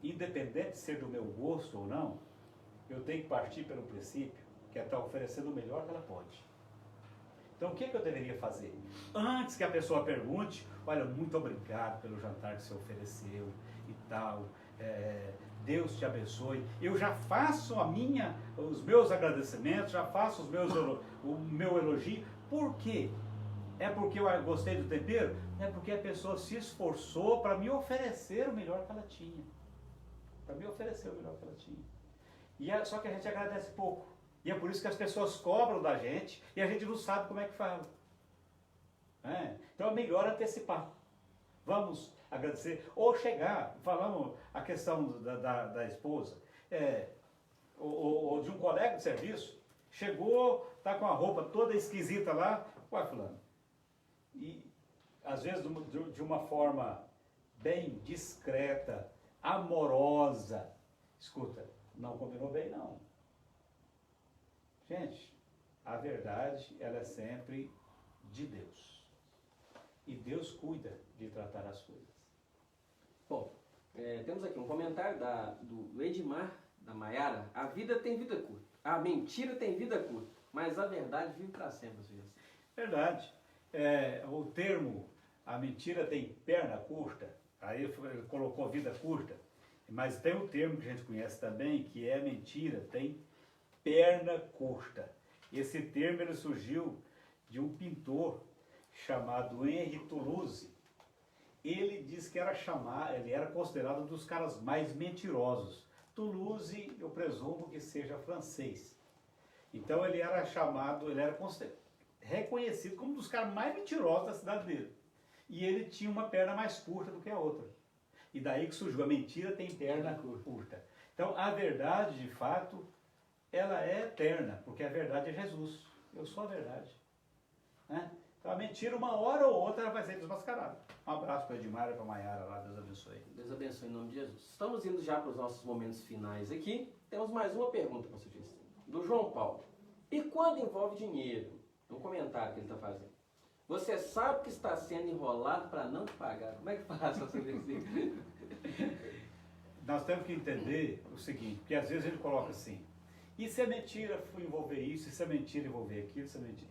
independente de ser do meu gosto ou não, eu tenho que partir pelo princípio que ela está oferecendo o melhor que ela pode. Então, o que eu deveria fazer? Antes que a pessoa pergunte, olha, muito obrigado pelo jantar que você ofereceu e tal, Deus te abençoe. Eu já faço os meus agradecimentos, já faço o meu elogio. Por quê? É porque eu gostei do tempero? É porque a pessoa se esforçou para me oferecer o melhor que ela tinha. Para me oferecer o melhor que ela tinha. Só que a gente agradece pouco. E é por isso que as pessoas cobram da gente e a gente não sabe como é que fala. Então é melhor antecipar. Vamos agradecer. Ou chegar, falamos a questão da esposa, ou de um colega de serviço, chegou, está com a roupa toda esquisita lá, ué, fulano. E às vezes de uma forma bem discreta, amorosa, escuta, não combinou bem não. Gente, a verdade, ela é sempre de Deus. E Deus cuida de tratar as coisas. Bom, temos aqui um comentário do Edmar, da Maiara. A vida tem vida curta. A mentira tem vida curta. Mas a verdade vive para sempre, senhor. Verdade. O termo, a mentira tem perna curta, aí ele colocou vida curta. Mas tem um termo que a gente conhece também, que é mentira, tem perna curta. Esse termo ele surgiu de um pintor chamado Henri Toulouse. Ele diz que ele era considerado um dos caras mais mentirosos. Toulouse, eu presumo que seja francês. Então ele era reconhecido como um dos caras mais mentirosos da cidade dele. E ele tinha uma perna mais curta do que a outra. E daí que surgiu, a mentira tem perna curta. Então a verdade, de fato, ela é eterna, porque a verdade é Jesus. Eu sou a verdade. Então a mentira, uma hora ou outra, ela vai ser desmascarada. Um abraço para o Edmar e para a Maiara lá, Deus abençoe. Deus abençoe em nome de Jesus. Estamos indo já para os nossos momentos finais aqui. Temos mais uma pergunta para você, do João Paulo. E quando envolve dinheiro? Um comentário que ele está fazendo. Você sabe que está sendo enrolado para não te pagar. Como é que faz para saber isso? Nós temos que entender o seguinte, porque às vezes ele coloca assim, e se a mentira envolver isso, e se a mentira envolver aquilo, se a mentira...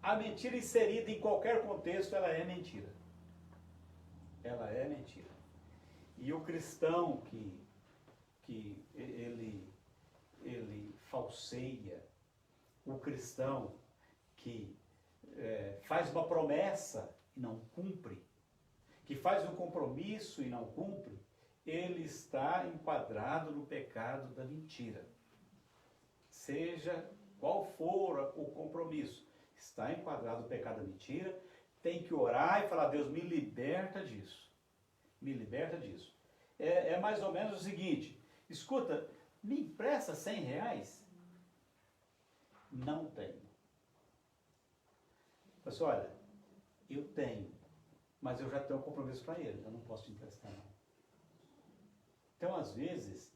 A mentira inserida em qualquer contexto, ela é mentira. Ela é mentira. E o cristão que ele falseia, o cristão que faz uma promessa e não cumpre, que faz um compromisso e não cumpre, ele está enquadrado no pecado da mentira. Seja qual for o compromisso, está enquadrado no pecado da mentira, tem que orar e falar, Deus, me liberta disso. Me liberta disso. É mais ou menos o seguinte, escuta, me empresta R$100? Não tenho. Pessoal, olha, eu tenho, mas eu já tenho um compromisso para ele, eu não posso te emprestar não. Então, às vezes,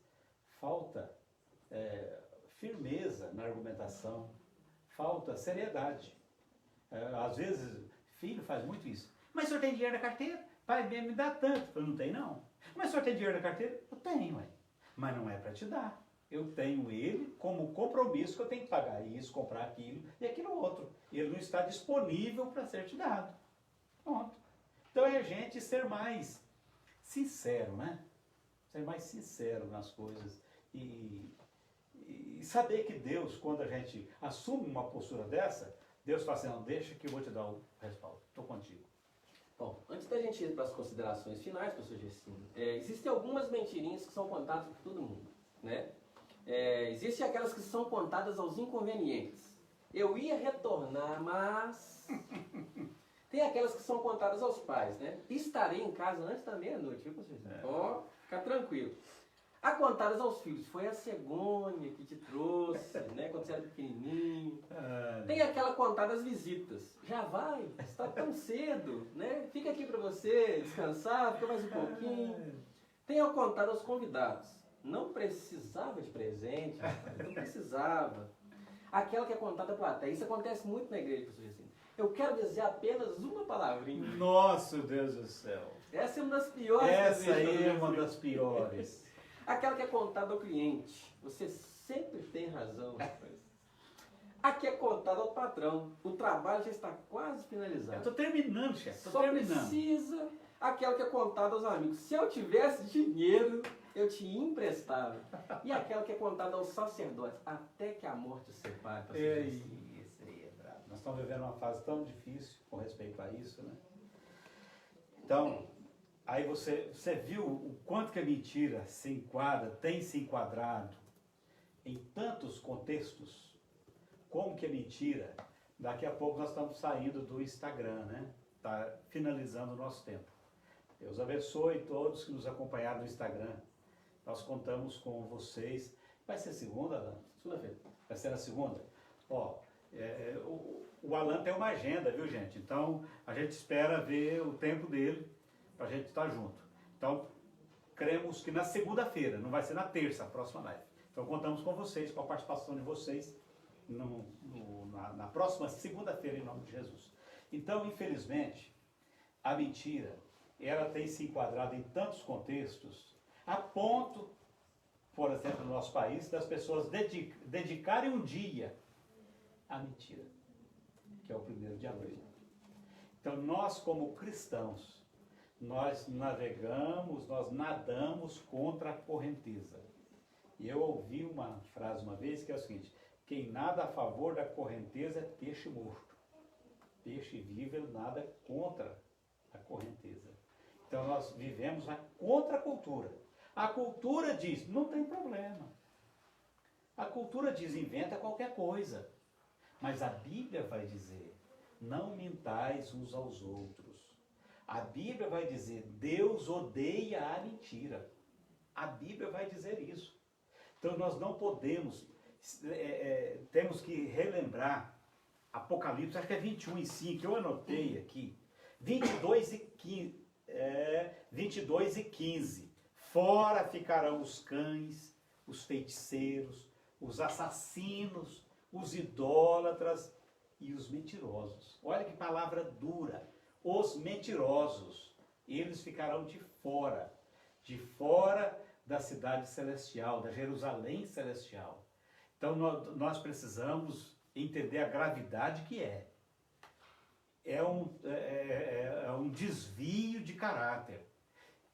falta firmeza na argumentação, falta seriedade. Às vezes, filho faz muito isso. Mas o senhor tem dinheiro na carteira? Pai, me dá tanto. Eu não tenho, não. Mas o senhor tem dinheiro na carteira? Eu tenho, mas não é para te dar. Eu tenho ele como compromisso que eu tenho que pagar isso, comprar aquilo e aquilo outro. Ele não está disponível para ser te dado. Pronto. Então é a gente ser mais sincero, né? Ser mais sincero nas coisas e saber que Deus, quando a gente assume uma postura dessa, Deus fala assim, não, deixa que eu vou te dar o respaldo. Estou contigo. Bom, antes da gente ir para as considerações finais, professor Gessino, existem algumas mentirinhas que são contadas por todo mundo, né? Existem aquelas que são contadas aos inconvenientes. Eu ia retornar, mas... Tem aquelas que são contadas aos pais, né? Estarei em casa antes da meia-noite, viu, pastor Jacinto? Ó, fica tranquilo. A contadas aos filhos, foi a cegonha que te trouxe, né? Quando você era pequenininho. Tem aquela contada às visitas. Já vai, está tão cedo, né? Fica aqui para você descansar, fica mais um pouquinho. Tem a contada aos convidados. Não precisava de presente, rapaz, não precisava. Aquela que é contada à plateia. Isso acontece muito na igreja, pastor Jacinto. Eu quero dizer apenas uma palavrinha. Nossa, Deus do céu. Essa é uma das piores. Essa aí é uma das piores. Aquela que é contada ao cliente. Você sempre tem razão, rapaz. A que é contada ao patrão. O trabalho já está quase finalizado. Eu estou terminando, chefe. Só precisa aquela que é contada aos amigos. Se eu tivesse dinheiro, eu te emprestava. E aquela que é contada aos sacerdotes. Até que a morte os separe. Isso aí é bravo. Nós estamos vivendo uma fase tão difícil com respeito a isso, né? Então, aí você viu o quanto que a mentira se enquadra, tem se enquadrado em tantos contextos. Como que a mentira... Daqui a pouco nós estamos saindo do Instagram, né? Está finalizando o nosso tempo. Deus abençoe todos que nos acompanharam no Instagram. Nós contamos com vocês. Vai ser segunda, Alan? Segunda-feira. Vai ser na segunda? Ó, o Alan tem uma agenda, viu, gente? Então, a gente espera ver o tempo dele para a gente estar junto. Então, cremos que na segunda-feira, não vai ser na terça, a próxima live. Então, contamos com vocês, com a participação de vocês na próxima segunda-feira, em nome de Jesus. Então, infelizmente, a mentira, ela tem se enquadrado em tantos contextos, a ponto, por exemplo, no nosso país, das pessoas dedicarem um dia à mentira, que é o 1º de abril. Então, nós como cristãos, nós navegamos, nós nadamos contra a correnteza. E eu ouvi uma frase uma vez que é o seguinte: quem nada a favor da correnteza é peixe morto. Peixe vivo nada contra a correnteza. Então nós vivemos a contracultura. A cultura diz, não tem problema. A cultura diz, inventa qualquer coisa. Mas a Bíblia vai dizer, não mentais uns aos outros. A Bíblia vai dizer, Deus odeia a mentira. A Bíblia vai dizer isso. Então nós não podemos, temos que relembrar Apocalipse, acho que é 21:5, eu anotei aqui, 22:15. Fora ficarão os cães, os feiticeiros, os assassinos, os idólatras e os mentirosos. Olha que palavra dura. Os mentirosos, eles ficarão de fora da cidade celestial, da Jerusalém celestial. Então nós precisamos entender a gravidade que é. É um desvio de caráter.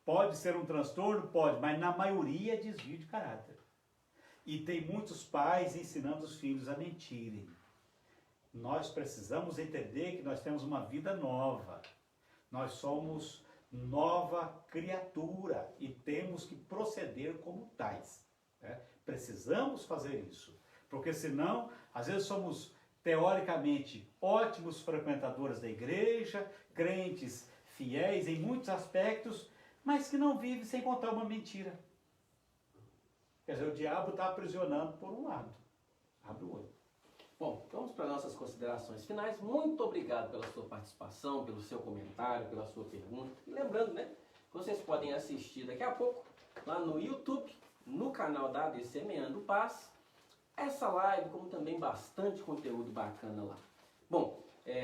Pode ser um transtorno? Pode, mas na maioria é desvio de caráter. E tem muitos pais ensinando os filhos a mentirem. Nós precisamos entender que nós temos uma vida nova. Nós somos nova criatura e temos que proceder como tais. Né? Precisamos fazer isso. Porque senão, às vezes somos teoricamente ótimos frequentadores da igreja, crentes fiéis em muitos aspectos, mas que não vivem sem contar uma mentira. Quer dizer, o diabo está aprisionando por um lado. Abre o olho. Bom, vamos para nossas considerações finais. Muito obrigado pela sua participação, pelo seu comentário, pela sua pergunta. E lembrando, né, que vocês podem assistir daqui a pouco lá no YouTube, no canal da AD Semeando Paz, essa live, como também bastante conteúdo bacana lá. Bom,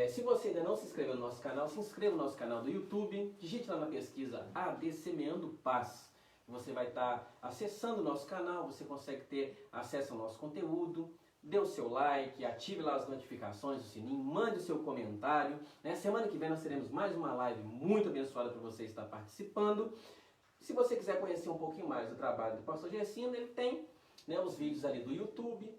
se você ainda não se inscreveu no nosso canal, se inscreva no nosso canal do YouTube, digite lá na pesquisa AD Semeando Paz. Você vai estar acessando o nosso canal, você consegue ter acesso ao nosso conteúdo. Dê o seu like, ative lá as notificações, o sininho, mande o seu comentário. Né? Semana que vem nós teremos mais uma live muito abençoada para você estar participando. Se você quiser conhecer um pouquinho mais do trabalho do pastor Gessino, ele tem, né, os vídeos ali do YouTube,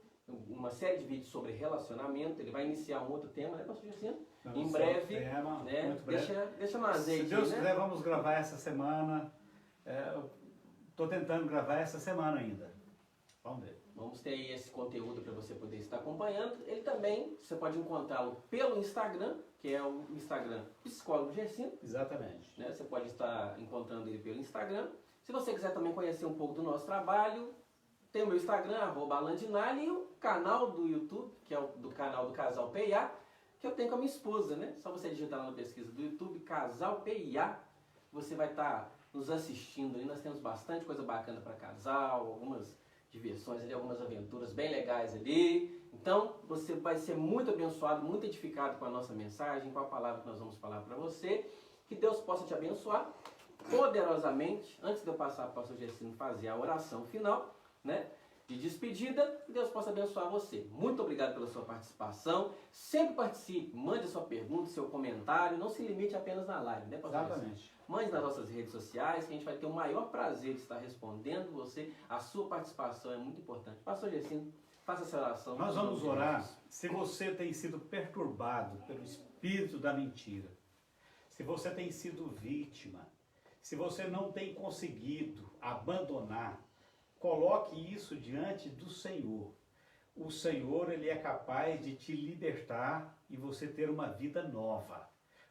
uma série de vídeos sobre relacionamento. Ele vai iniciar um outro tema, né, pastor Gessino? Em breve, tema, né? muito breve. Deixa no azeite. Se Deus né? quiser, vamos gravar essa semana. Estou tentando gravar essa semana ainda. Vamos ver. Vamos ter aí esse conteúdo para você poder estar acompanhando. Ele também, você pode encontrá-lo pelo Instagram, que é o Instagram Psicólogo Gercino. Exatamente. Né? Você pode estar encontrando ele pelo Instagram. Se você quiser também conhecer um pouco do nosso trabalho, tem o meu Instagram, @alandinali, e o canal do YouTube, que é o do canal do Casal PIA, que eu tenho com a minha esposa, né? Só você digitar lá na pesquisa do YouTube, Casal PIA, você vai estar nos assistindo aí. Nós temos bastante coisa bacana para casal, algumas diversões ali, algumas aventuras bem legais ali. Então, você vai ser muito abençoado, muito edificado com a nossa mensagem, com a palavra que nós vamos falar para você. Que Deus possa te abençoar poderosamente. Antes de eu passar para o pastor Gercino fazer a oração final, né, de despedida, que Deus possa abençoar você. Muito obrigado pela sua participação. Sempre participe, mande a sua pergunta, seu comentário. Não se limite apenas na live, né, pastor Gercino? Exatamente. Mande nas nossas redes sociais, que a gente vai ter o maior prazer de estar respondendo você. A sua participação é muito importante. Pastor Gercino, faça essa oração. Nós vamos orar. Se você tem sido perturbado pelo espírito da mentira, se você tem sido vítima, se você não tem conseguido abandonar, coloque isso diante do Senhor. O Senhor, Ele é capaz de te libertar e você ter uma vida nova.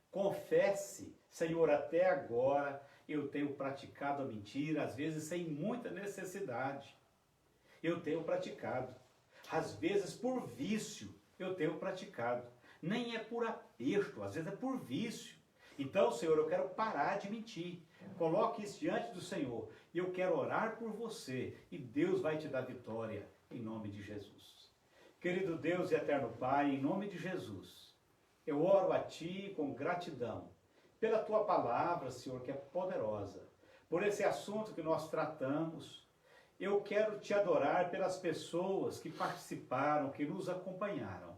Confesse: Senhor, até agora eu tenho praticado a mentira, às vezes sem muita necessidade. Eu tenho praticado. Às vezes por vício eu tenho praticado. Nem é por aperto, às vezes é por vício. Então, Senhor, eu quero parar de mentir. Coloque isso diante do Senhor. E eu quero orar por você. E Deus vai te dar vitória, em nome de Jesus. Querido Deus e eterno Pai, em nome de Jesus, eu oro a Ti com gratidão pela Tua palavra, Senhor, que é poderosa. Por esse assunto que nós tratamos. Eu quero Te adorar pelas pessoas que participaram, que nos acompanharam.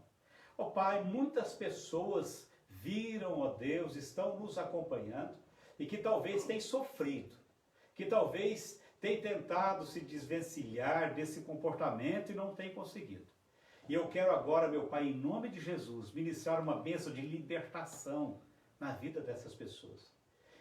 Ó Pai, muitas pessoas viram, ó Deus, estão nos acompanhando e que talvez tenham sofrido, que talvez tenham tentado se desvencilhar desse comportamento e não tenham conseguido. E eu quero agora, meu Pai, em nome de Jesus, ministrar uma bênção de libertação na vida dessas pessoas.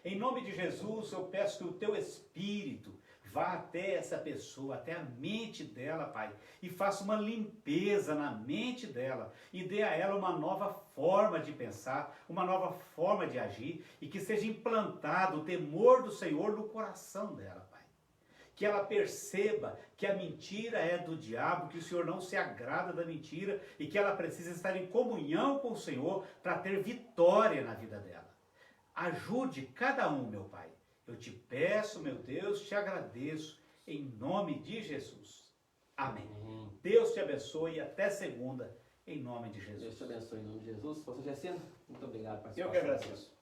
Em nome de Jesus, eu peço que o Teu Espírito vá até essa pessoa, até a mente dela, Pai, e faça uma limpeza na mente dela e dê a ela uma nova forma de pensar, uma nova forma de agir e que seja implantado o temor do Senhor no coração dela, Pai. Que ela perceba que a mentira é do diabo, que o Senhor não se agrada da mentira e que ela precisa estar em comunhão com o Senhor para ter vitória na vida dela. Ajude cada um, meu Pai. Eu te peço, meu Deus, te agradeço, em nome de Jesus. Amém. Deus te abençoe e até segunda, em nome de Jesus. Deus te abençoe em nome de Jesus. Pastor Gercino, muito obrigado por Eu que agradeço.